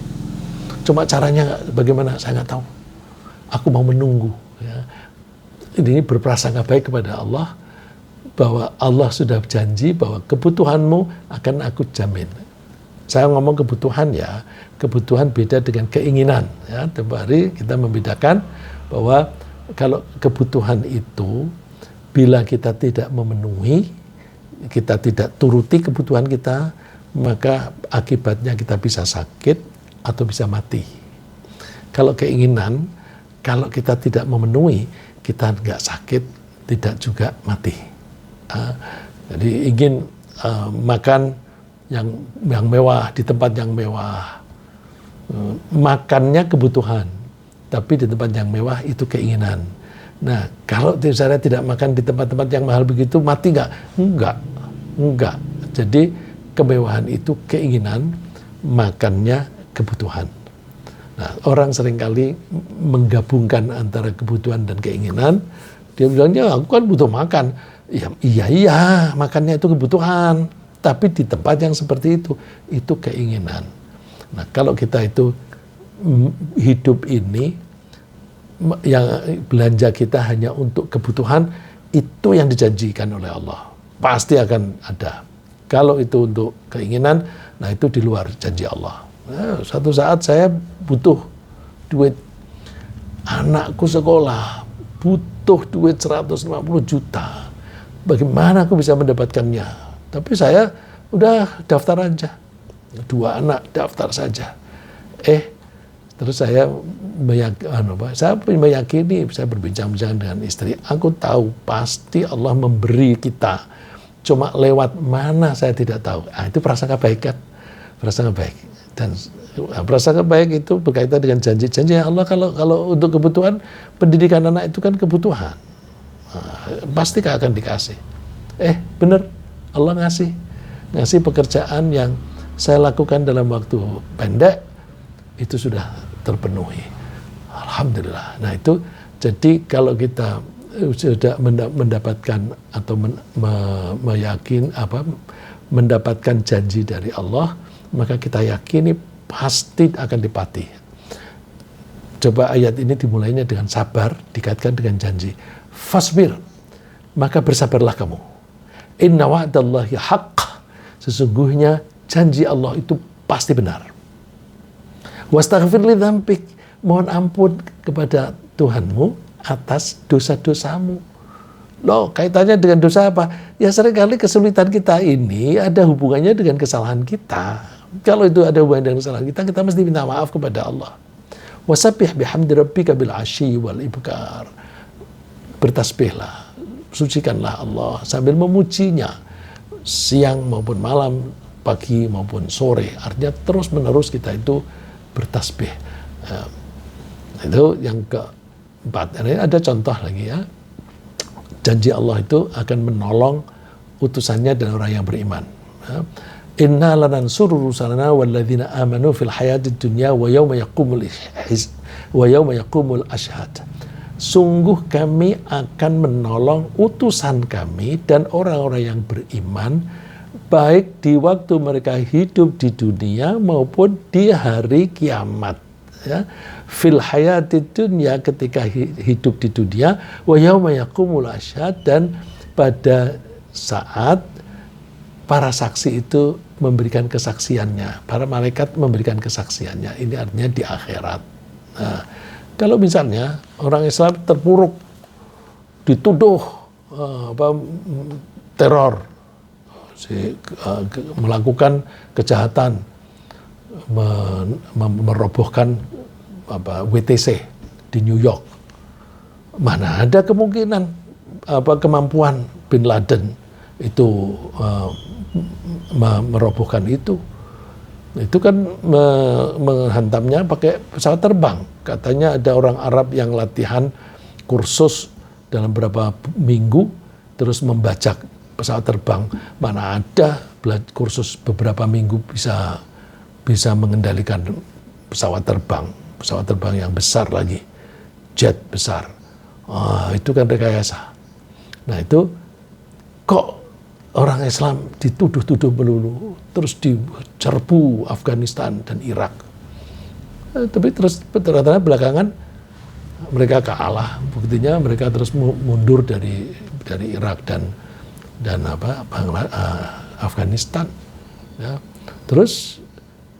Cuma caranya bagaimana saya nggak tahu. Aku mau menunggu. Ya. Ini berprasangka baik kepada Allah bahwa Allah sudah janji bahwa kebutuhanmu akan aku jamin. Saya ngomong kebutuhan ya, kebutuhan beda dengan keinginan. Ya, tiap hari kita membedakan bahwa kalau kebutuhan itu, bila kita tidak memenuhi, kita tidak turuti kebutuhan kita, maka akibatnya kita bisa sakit atau bisa mati. Kalau keinginan, kalau kita tidak memenuhi, kita nggak sakit, tidak juga mati. Jadi ingin makan yang mewah, di tempat yang mewah, makannya kebutuhan, tapi di tempat yang mewah itu keinginan. Nah, kalau saya tidak makan di tempat-tempat yang mahal begitu, mati nggak? Enggak. Jadi kemewahan itu keinginan, makannya kebutuhan. Nah, orang seringkali menggabungkan antara kebutuhan dan keinginan. Dia bilangnya, aku kan butuh makan. Iya, makannya itu kebutuhan. Tapi di tempat yang seperti itu keinginan. Nah, kalau kita itu hidup ini, yang belanja kita hanya untuk kebutuhan, itu yang dijanjikan oleh Allah. Pasti akan ada. Kalau itu untuk keinginan, nah itu di luar janji Allah. Nah, suatu saat saya butuh duit. Anakku sekolah, butuh duit 150 juta. Bagaimana aku bisa mendapatkannya? Tapi saya udah daftar aja. 2 anak daftar saja. Terus saya meyakini, saya berbincang-bincang dengan istri, aku tahu pasti Allah memberi kita. Cuma lewat mana saya tidak tahu. Itu prasangka baik kan? Prasangka baik. Dan prasangka baik itu berkaitan dengan janji-janji Allah. Kalau untuk kebutuhan pendidikan anak itu kan kebutuhan. Pasti akan dikasih. Benar, Allah ngasih pekerjaan yang saya lakukan dalam waktu pendek, itu sudah terpenuhi. Alhamdulillah. Nah itu, jadi kalau kita sudah mendapatkan atau mendapatkan janji dari Allah, maka kita yakini pasti akan dipati. Coba ayat ini dimulainya dengan sabar, dikaitkan dengan janji. Fasbir, maka bersabarlah kamu. Inna wa'dallahi haqq. Sesungguhnya janji Allah itu pasti benar. Wastaghfir li dzambik, mohon ampun kepada Tuhanmu atas dosa-dosamu. Loh, kaitannya dengan dosa apa? Ya seringkali kesulitan kita ini ada hubungannya dengan kesalahan kita. Kalau itu ada hubungan dengan kesalahan kita, kita mesti minta maaf kepada Allah. Wasabbih bihamdi rabbika bil asyi wal ibkar. Bertasbihlah, sucikanlah Allah sambil memujinya siang maupun malam, pagi maupun sore. Artinya terus-menerus kita itu bertasbih. Itu yang keempat. Ini ada contoh lagi ya. Janji Allah itu akan menolong utusannya dan orang yang beriman. Inna lanansuru rusulana walladzina amanu fil hayatid dunya wa yauma yaqumul ashhad. Sungguh kami akan menolong utusan kami dan orang-orang yang beriman, baik di waktu mereka hidup di dunia maupun di hari kiamat. Ya. Fil hayatid dunya, ketika hidup di dunia, wa yauma yaqumul ashhad, dan pada saat para saksi itu memberikan kesaksiannya, para malaikat memberikan kesaksiannya. Ini artinya di akhirat. Nah, kalau misalnya orang Islam terpuruk, dituduh teror, melakukan kejahatan, merobohkan WTC di New York. Mana ada kemungkinan kemampuan Bin Laden itu merobohkan itu. Itu kan menghantamnya pakai pesawat terbang. Katanya ada orang Arab yang latihan kursus dalam beberapa minggu terus membajak pesawat terbang. Mana ada kursus beberapa minggu bisa mengendalikan pesawat terbang yang besar lagi, jet besar. Itu kan rekayasa. Nah itu kok orang Islam dituduh-tuduh melulu, terus diserbu Afghanistan dan Irak. Tapi terus ternyata belakangan mereka kalah, buktinya mereka terus mundur dari Irak dan Afghanistan. Ya. Terus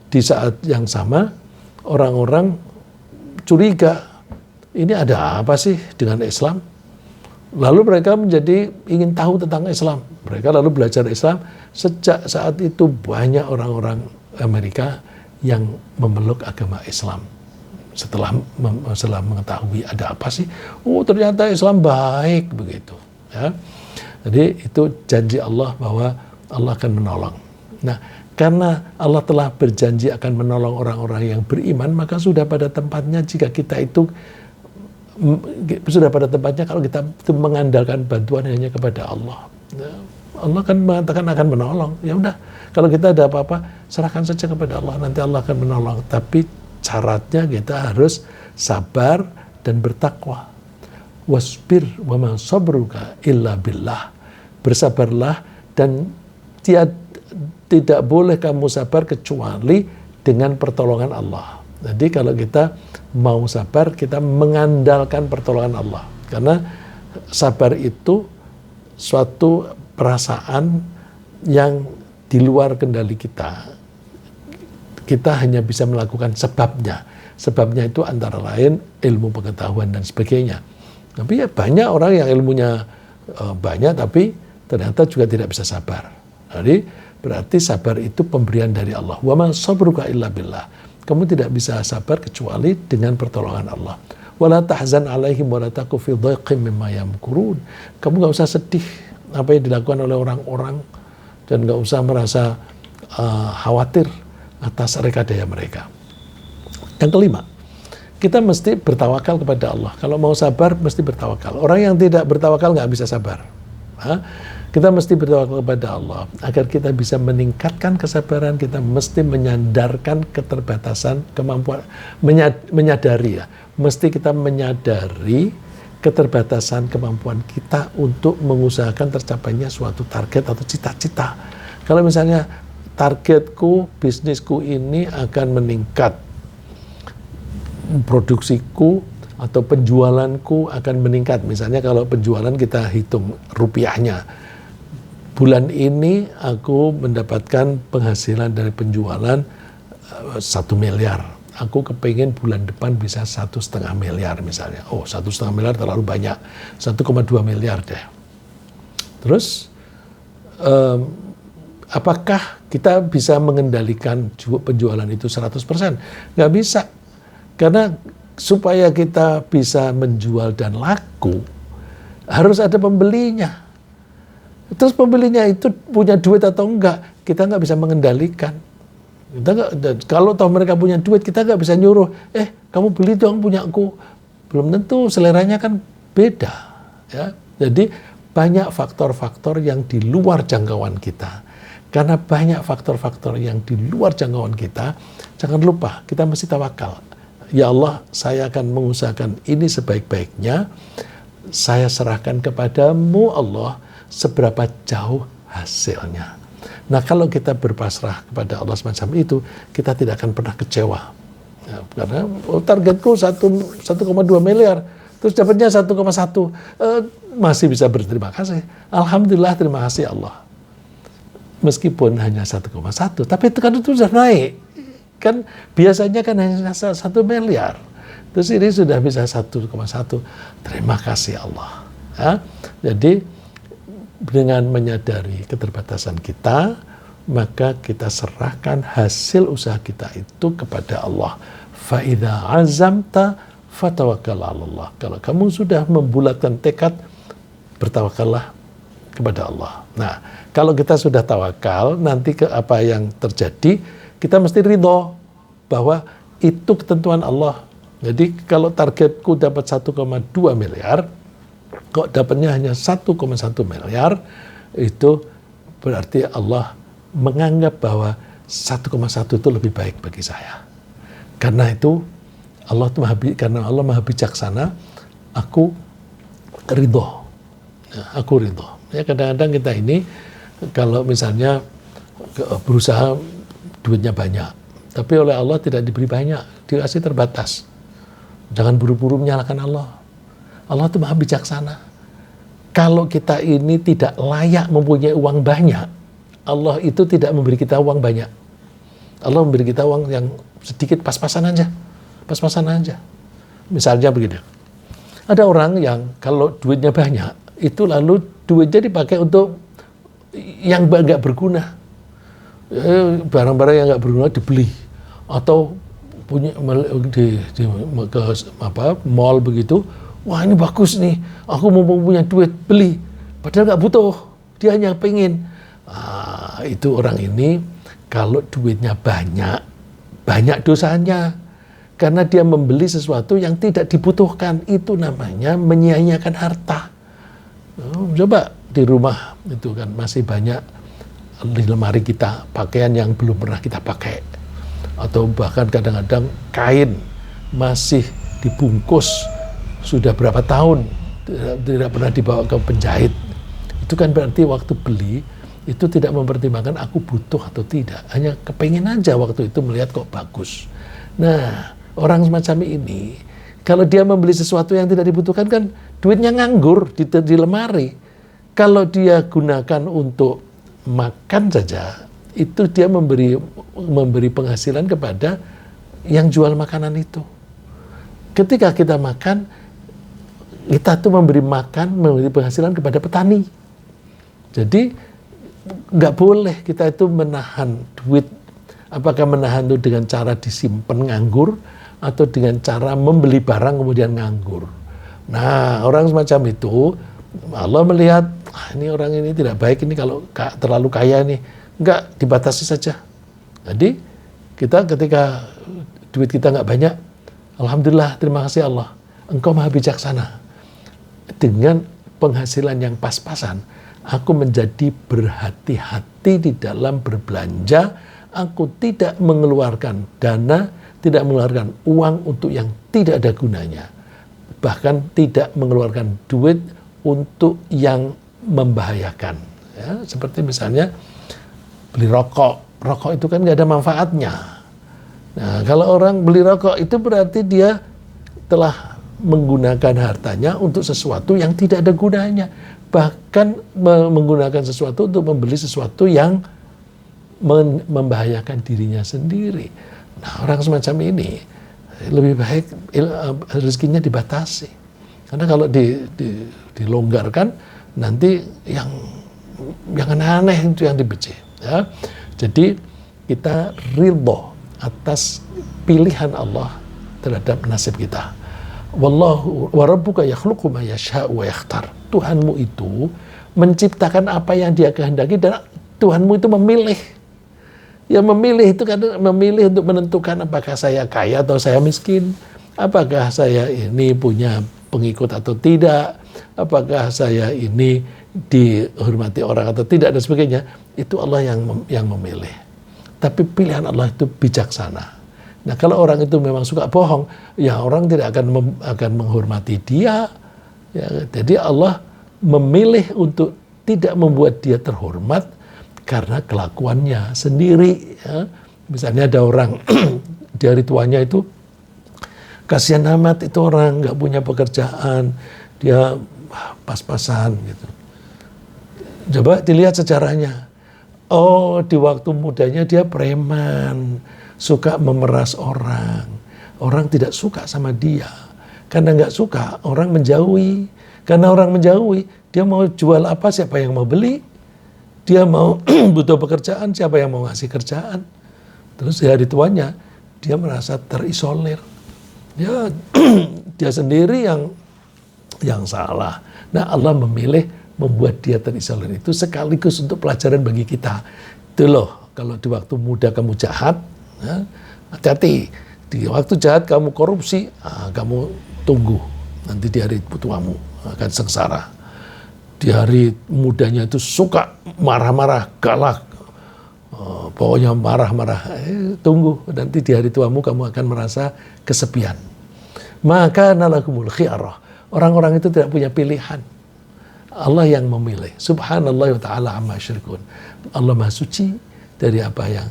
di saat yang sama orang-orang curiga, ini ada apa sih dengan Islam? Lalu mereka menjadi ingin tahu tentang Islam. Mereka lalu belajar Islam. Sejak saat itu banyak orang-orang Amerika yang memeluk agama Islam. Setelah mengetahui ada apa sih? Oh ternyata Islam baik begitu. Ya. Jadi itu janji Allah bahwa Allah akan menolong. Nah karena Allah telah berjanji akan menolong orang-orang yang beriman, maka sudah pada tempatnya jika kita itu sudah pada tempatnya kalau kita mengandalkan bantuan hanya kepada Allah. Allah kan mengatakan akan menolong. Ya udah, kalau kita ada apa-apa serahkan saja kepada Allah, nanti Allah akan menolong. Tapi syaratnya kita harus sabar dan bertakwa. Wasbir wa ma sabruka illa billah. Bersabarlah dan tidak boleh kamu sabar kecuali dengan pertolongan Allah. Jadi kalau kita mau sabar, kita mengandalkan pertolongan Allah. Karena sabar itu suatu perasaan yang di luar kendali kita. Kita hanya bisa melakukan sebabnya. Sebabnya itu antara lain ilmu pengetahuan dan sebagainya. Tapi ya banyak orang yang ilmunya banyak tapi ternyata juga tidak bisa sabar. Jadi berarti sabar itu pemberian dari Allah. Wa ma sabruka illa billah. Kamu tidak bisa sabar kecuali dengan pertolongan Allah. Wala tahzan alaihim wala taku fi dhaiqin mimma yamkurun. Kamu nggak usah sedih apa yang dilakukan oleh orang-orang dan nggak usah merasa khawatir atas rekayasa mereka. Yang kelima, kita mesti bertawakal kepada Allah. Kalau mau sabar mesti bertawakal. Orang yang tidak bertawakal nggak bisa sabar. Kita mesti bertawakal kepada Allah. Agar kita bisa meningkatkan kesabaran, kita mesti menyandarkan keterbatasan kemampuan, menyadari ya. Mesti kita menyadari keterbatasan kemampuan kita untuk mengusahakan tercapainya suatu target atau cita-cita. Kalau misalnya targetku, bisnisku ini akan meningkat, produksiku atau penjualanku akan meningkat. Misalnya kalau penjualan kita hitung rupiahnya. Bulan ini aku mendapatkan penghasilan dari penjualan 1 miliar. Aku kepingin bulan depan bisa 1,5 miliar misalnya. Oh 1,5 miliar terlalu banyak. 1,2 miliar deh. Terus apakah kita bisa mengendalikan penjualan itu 100%? Nggak bisa. Karena supaya kita bisa menjual dan laku, harus ada pembelinya. Terus pembelinya itu punya duit atau enggak, kita nggak bisa mengendalikan. Kalau tahu mereka punya duit, kita nggak bisa nyuruh, kamu beli dong punya aku. Belum tentu, seleranya kan beda. Ya. Jadi banyak faktor-faktor yang di luar jangkauan kita. Karena banyak faktor-faktor yang di luar jangkauan kita, jangan lupa kita mesti tawakal. Ya Allah, saya akan mengusahakan ini sebaik-baiknya. Saya serahkan kepadamu Allah, seberapa jauh hasilnya. Nah kalau kita berpasrah kepada Allah semacam itu, kita tidak akan pernah kecewa. Ya, karena targetku 1,2 miliar, terus dapatnya 1,1, masih bisa berterima kasih. Alhamdulillah, terima kasih Allah. Meskipun hanya 1,1, tapi itu kan itu sudah naik. Kan biasanya kan hanya 1 miliar. Terus ini sudah bisa 1,1. Terima kasih Allah. Ya, jadi dengan menyadari keterbatasan kita, maka kita serahkan hasil usaha kita itu kepada Allah. Fa idza azamta fatawakkal 'ala Allah. Kalau kamu sudah membulatkan tekad, bertawakallah kepada Allah. Nah, kalau kita sudah tawakal, nanti ke apa yang terjadi, kita mesti ridho bahwa itu ketentuan Allah. Jadi kalau targetku dapat 1,2 miliar, kok dapatnya hanya 1,1 miliar, itu berarti Allah menganggap bahwa 1,1 itu lebih baik bagi saya. Karena itu karena Allah maha bijaksana, aku ridho. Aku ridho. Ya, kadang-kadang kita ini kalau misalnya berusaha duitnya banyak, tapi oleh Allah tidak diberi banyak, dikasih terbatas. Jangan buru-buru menyalahkan Allah. Allah itu maha bijaksana. Kalau kita ini tidak layak mempunyai uang banyak, Allah itu tidak memberi kita uang banyak. Allah memberi kita uang yang sedikit, pas-pasan aja. Pas-pasan aja. Misalnya begini, ada orang yang kalau duitnya banyak, itu lalu duitnya dipakai untuk yang nggak berguna, barang-barang yang nggak berguna dibeli, atau punya ke mall begitu, wah ini bagus nih, aku mau punya duit beli, padahal nggak butuh, dia hanya pengen. Itu orang ini kalau duitnya banyak dosanya, karena dia membeli sesuatu yang tidak dibutuhkan. Itu namanya menyia-nyiakan harta. Coba di rumah itu kan masih banyak di lemari kita pakaian yang belum pernah kita pakai, atau bahkan kadang-kadang kain masih dibungkus sudah berapa tahun tidak pernah dibawa ke penjahit. Itu kan berarti waktu beli itu tidak mempertimbangkan aku butuh atau tidak, hanya kepengen aja waktu itu melihat kok bagus. Nah, orang semacam ini kalau dia membeli sesuatu yang tidak dibutuhkan, kan duitnya nganggur di lemari. Kalau dia gunakan untuk makan saja, itu dia memberi penghasilan kepada yang jual makanan itu. Ketika kita makan, kita tuh memberi penghasilan kepada petani. Jadi nggak boleh kita itu menahan duit. Apakah menahan itu dengan cara disimpan nganggur, atau dengan cara membeli barang kemudian nganggur. Nah, orang semacam itu Allah melihat, ini orang ini tidak baik, ini kalau terlalu kaya nih, enggak, dibatasi saja. Jadi kita ketika duit kita nggak banyak, alhamdulillah, terima kasih Allah, Engkau maha bijaksana. Dengan penghasilan yang pas-pasan, aku menjadi berhati-hati di dalam berbelanja. Aku tidak mengeluarkan dana, tidak mengeluarkan uang untuk yang tidak ada gunanya. Bahkan tidak mengeluarkan duit untuk yang membahayakan. Ya, seperti misalnya beli rokok. Rokok itu kan nggak ada manfaatnya. Nah, kalau orang beli rokok itu berarti dia telah menggunakan hartanya untuk sesuatu yang tidak ada gunanya. Bahkan menggunakan sesuatu untuk membeli sesuatu yang membahayakan dirinya sendiri. Nah, orang semacam ini lebih baik rezekinya dibatasi. Karena kalau dilonggarkan, nanti yang aneh itu yang dibenci. Ya. Jadi kita ridho atas pilihan Allah terhadap nasib kita. Wallahu wa rabbuka yakhluqu ma yasha'u wa yakhtar. Tuhanmu itu menciptakan apa yang Dia kehendaki, dan Tuhanmu itu memilih. Yang memilih itu kan memilih untuk menentukan apakah saya kaya atau saya miskin, apakah saya ini punya pengikut atau tidak, apakah saya ini dihormati orang atau tidak, dan sebagainya. Itu Allah yang memilih. Tapi pilihan Allah itu bijaksana. Nah, kalau orang itu memang suka bohong, ya orang tidak akan menghormati dia. Ya, jadi Allah memilih untuk tidak membuat dia terhormat karena kelakuannya sendiri. Ya. Misalnya ada orang di hari tuanya itu, kasihan amat itu orang nggak punya pekerjaan, dia pas-pasan gitu. Coba dilihat sejarahnya. Oh, di waktu mudanya dia preman, suka memeras orang. Orang tidak suka sama dia. Karena nggak suka, orang menjauhi. Karena orang menjauhi, dia mau jual apa, siapa yang mau beli? Dia mau butuh pekerjaan, siapa yang mau ngasih kerjaan? Terus di hari tuanya, dia merasa terisolir. Dia sendiri yang salah. Nah, Allah memilih membuat dia terisolir itu sekaligus untuk pelajaran bagi kita. Itu loh, kalau di waktu muda kamu jahat, ya, hati-hati. Di waktu jahat kamu korupsi, kamu tunggu. Nanti di hari tuamu akan sengsara. Di hari mudanya itu suka marah-marah, galak. Pokoknya marah-marah. Tunggu, nanti di hari tuamu kamu akan merasa kesepian. Maka nalakumul khiyarah. Orang-orang itu tidak punya pilihan. Allah yang memilih. Subhanallah wa ta'ala amma yusyrikun. Allah Maha Suci dari apa yang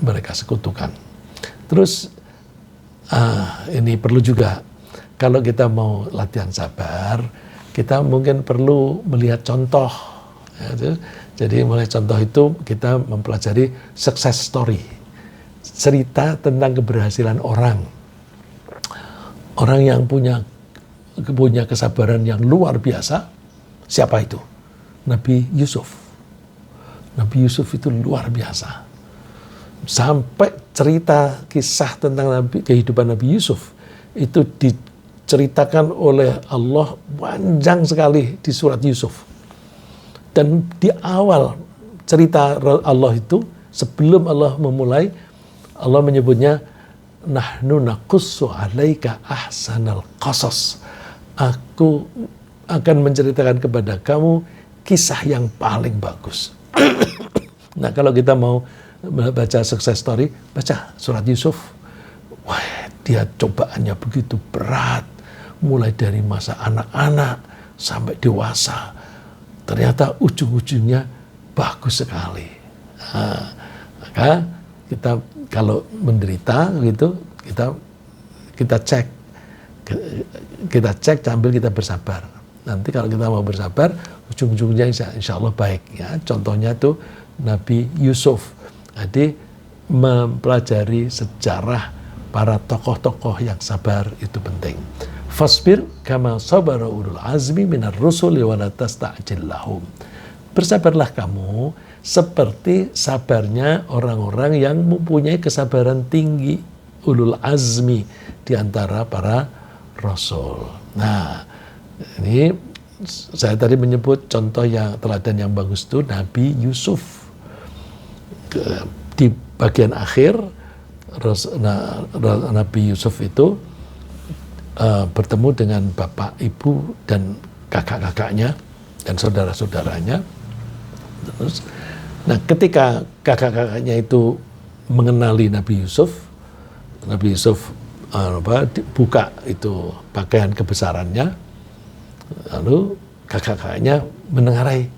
mereka sekutukan. Terus ini perlu juga, kalau kita mau latihan sabar, kita mungkin perlu melihat contoh. Ya, jadi mulai contoh itu kita mempelajari success story. Cerita tentang keberhasilan orang. Orang yang punya kesabaran yang luar biasa. Siapa itu? Nabi Yusuf. Nabi Yusuf itu luar biasa. Sampai cerita kisah tentang kehidupan Nabi Yusuf itu diceritakan oleh Allah panjang sekali di surat Yusuf. Dan di awal cerita Allah itu, sebelum Allah memulai, Allah menyebutnya nahnu naqussu 'alaika ahsanal qasas. Aku akan menceritakan kepada kamu kisah yang paling bagus. Nah, kalau kita mau baca success story, baca surat Yusuf. Wah, dia cobaannya begitu berat, mulai dari masa anak-anak sampai dewasa. Ternyata ujung-ujungnya bagus sekali. Nah, maka kita kalau menderita gitu, kita cek sambil kita bersabar. Nanti kalau kita mau bersabar, ujung-ujungnya insya Allah baik. Ya, contohnya tuh Nabi Yusuf. Jadi mempelajari sejarah para tokoh-tokoh yang sabar itu penting. Fasbir kama sabara ulul azmi minar rusuli wa la tasta'jil lahum. Bersabarlah kamu seperti sabarnya orang-orang yang mempunyai kesabaran tinggi, ulul azmi di antara para rasul. Nah, ini saya tadi menyebut contoh yang teladan yang bagus itu Nabi Yusuf. Di bagian akhir Nabi Yusuf itu bertemu dengan bapak, ibu, dan kakak-kakaknya dan saudara-saudaranya. Terus, nah ketika kakak-kakaknya itu mengenali Nabi Yusuf buka itu pakaian kebesarannya, lalu kakak-kakaknya menengarai,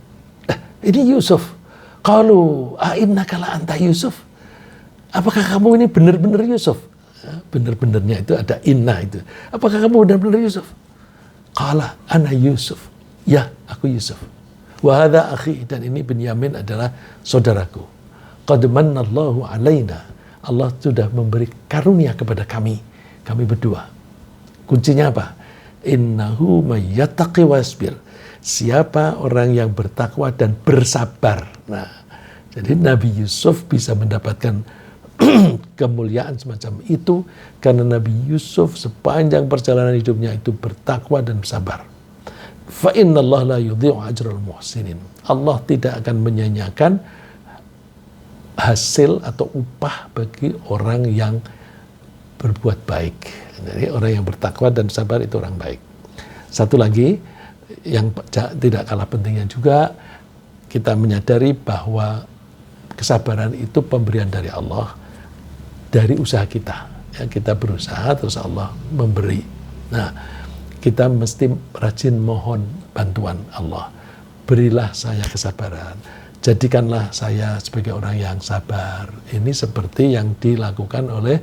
ini Yusuf. Qalu a'innaka la anta Yusuf. Apakah kamu ini benar-benar Yusuf? Benar-benarnya itu ada inna itu. Apakah kamu benar-benar Yusuf? Qala ana Yusuf. Ya, aku Yusuf. Wa hadza akhi, dan ini Binyamin adalah saudaraku. Qad mannallahu alaina. Allah sudah memberi karunia kepada kami berdua. Kuncinya apa? Innahu may yattaqi wasbir. Siapa orang yang bertakwa dan bersabar. Nah, jadi Nabi Yusuf bisa mendapatkan kemuliaan semacam itu karena Nabi Yusuf sepanjang perjalanan hidupnya itu bertakwa dan bersabar. Fa innallaha la yudhi'u ajral muhsinin. Allah tidak akan menyanyiakan hasil atau upah bagi orang yang berbuat baik. Jadi orang yang bertakwa dan sabar itu orang baik. Satu lagi yang tidak kalah pentingnya juga, kita menyadari bahwa kesabaran itu pemberian dari Allah, dari usaha kita. Ya, kita berusaha terus Allah memberi. Nah, kita mesti rajin mohon bantuan Allah. Berilah saya kesabaran. Jadikanlah saya sebagai orang yang sabar. Ini seperti yang dilakukan oleh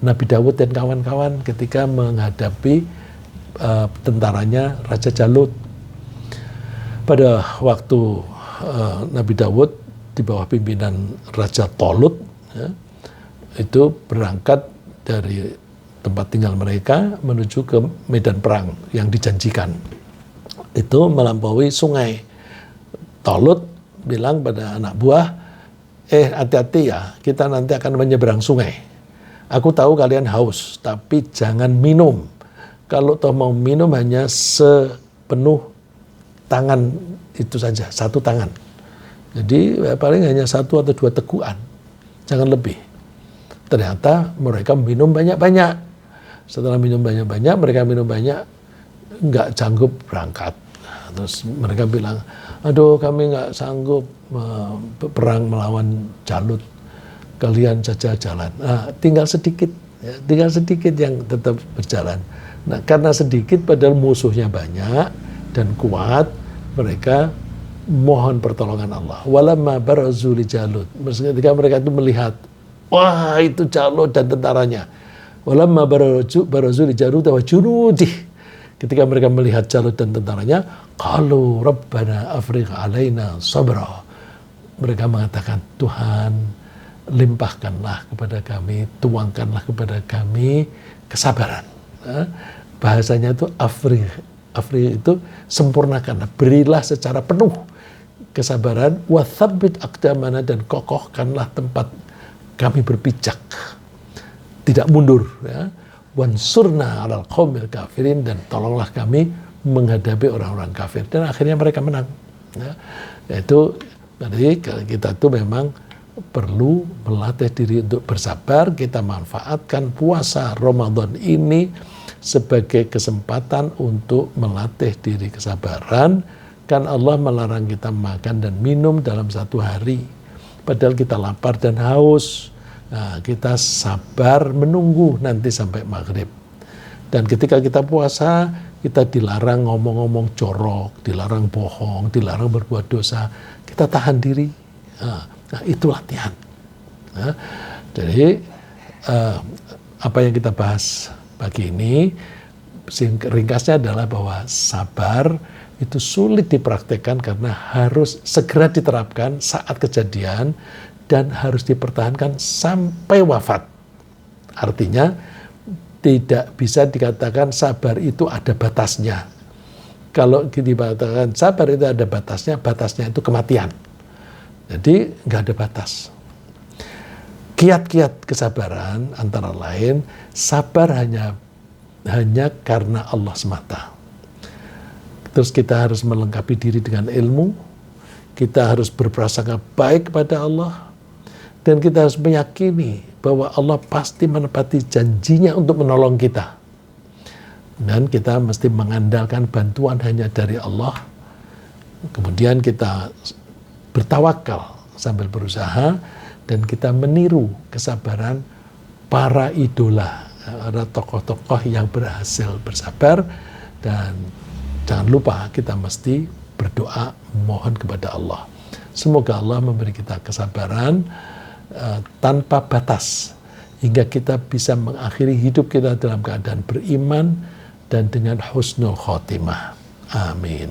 Nabi Dawud dan kawan-kawan ketika menghadapi tentaranya Raja Jalut. Pada waktu Nabi Dawud di bawah pimpinan Raja Tolut, ya, itu berangkat dari tempat tinggal mereka menuju ke medan perang yang dijanjikan. Itu melampaui sungai. Tolut bilang pada anak buah, hati-hati ya, kita nanti akan menyeberang sungai. Aku tahu kalian haus, tapi jangan minum. Kalau toh mau minum hanya sepenuh tangan itu saja, satu tangan. Jadi paling hanya 1 atau 2 tegukan, jangan lebih. Ternyata mereka minum banyak-banyak. Setelah minum banyak-banyak, mereka minum banyak, nggak sanggup berangkat. Terus mereka bilang, aduh kami nggak sanggup perang melawan Jalut, kalian saja jalan. Nah, tinggal sedikit yang tetap berjalan. Nah, karena sedikit padahal musuhnya banyak dan kuat, mereka mohon pertolongan Allah. Walamma barazu li Jalut. Ketika mereka itu melihat, wah itu Jalut dan tentaranya. Walamma barazu li Jalut wa junudih. Ketika mereka melihat Jalut dan tentaranya, qalu rabbana afrigh alaina sabra. Mereka mengatakan, Tuhan, limpahkanlah kepada kami, tuangkanlah kepada kami kesabaran. Bahasanya itu afrigh itu sempurnakanlah, berilah secara penuh kesabaran, wa tsabbit aqdamana, dan kokohkanlah tempat kami berpijak, tidak mundur, ya. Wansurna 'alal qaumil kafirin, dan tolonglah kami menghadapi orang-orang kafir. Dan akhirnya mereka menang, ya. Yaitu berarti kita tuh memang perlu melatih diri untuk bersabar. Kita manfaatkan puasa Ramadan ini sebagai kesempatan untuk melatih diri kesabaran. Kan Allah melarang kita makan dan minum dalam 1 hari, padahal kita lapar dan haus. Nah, kita sabar menunggu nanti sampai maghrib. Dan ketika kita puasa, kita dilarang ngomong-ngomong jorok, dilarang bohong, dilarang berbuat dosa. Kita tahan diri. Nah, itu latihan. Nah, jadi apa yang kita bahas pagi ini, ringkasnya adalah bahwa sabar itu sulit dipraktekkan karena harus segera diterapkan saat kejadian dan harus dipertahankan sampai wafat. Artinya tidak bisa dikatakan sabar itu ada batasnya. Kalau dikatakan sabar itu ada batasnya, batasnya itu kematian. Jadi nggak ada batas. Kiat-kiat kesabaran antara lain, sabar hanya karena Allah semata. Terus kita harus melengkapi diri dengan ilmu, kita harus berprasangka baik kepada Allah, dan kita harus meyakini bahwa Allah pasti menepati janjinya untuk menolong kita. Dan kita mesti mengandalkan bantuan hanya dari Allah. Kemudian kita bertawakal sambil berusaha, dan kita meniru kesabaran para idola, para tokoh-tokoh yang berhasil bersabar. Dan jangan lupa kita mesti berdoa mohon kepada Allah. Semoga Allah memberi kita kesabaran tanpa batas, hingga kita bisa mengakhiri hidup kita dalam keadaan beriman dan dengan husnul khotimah. Amin.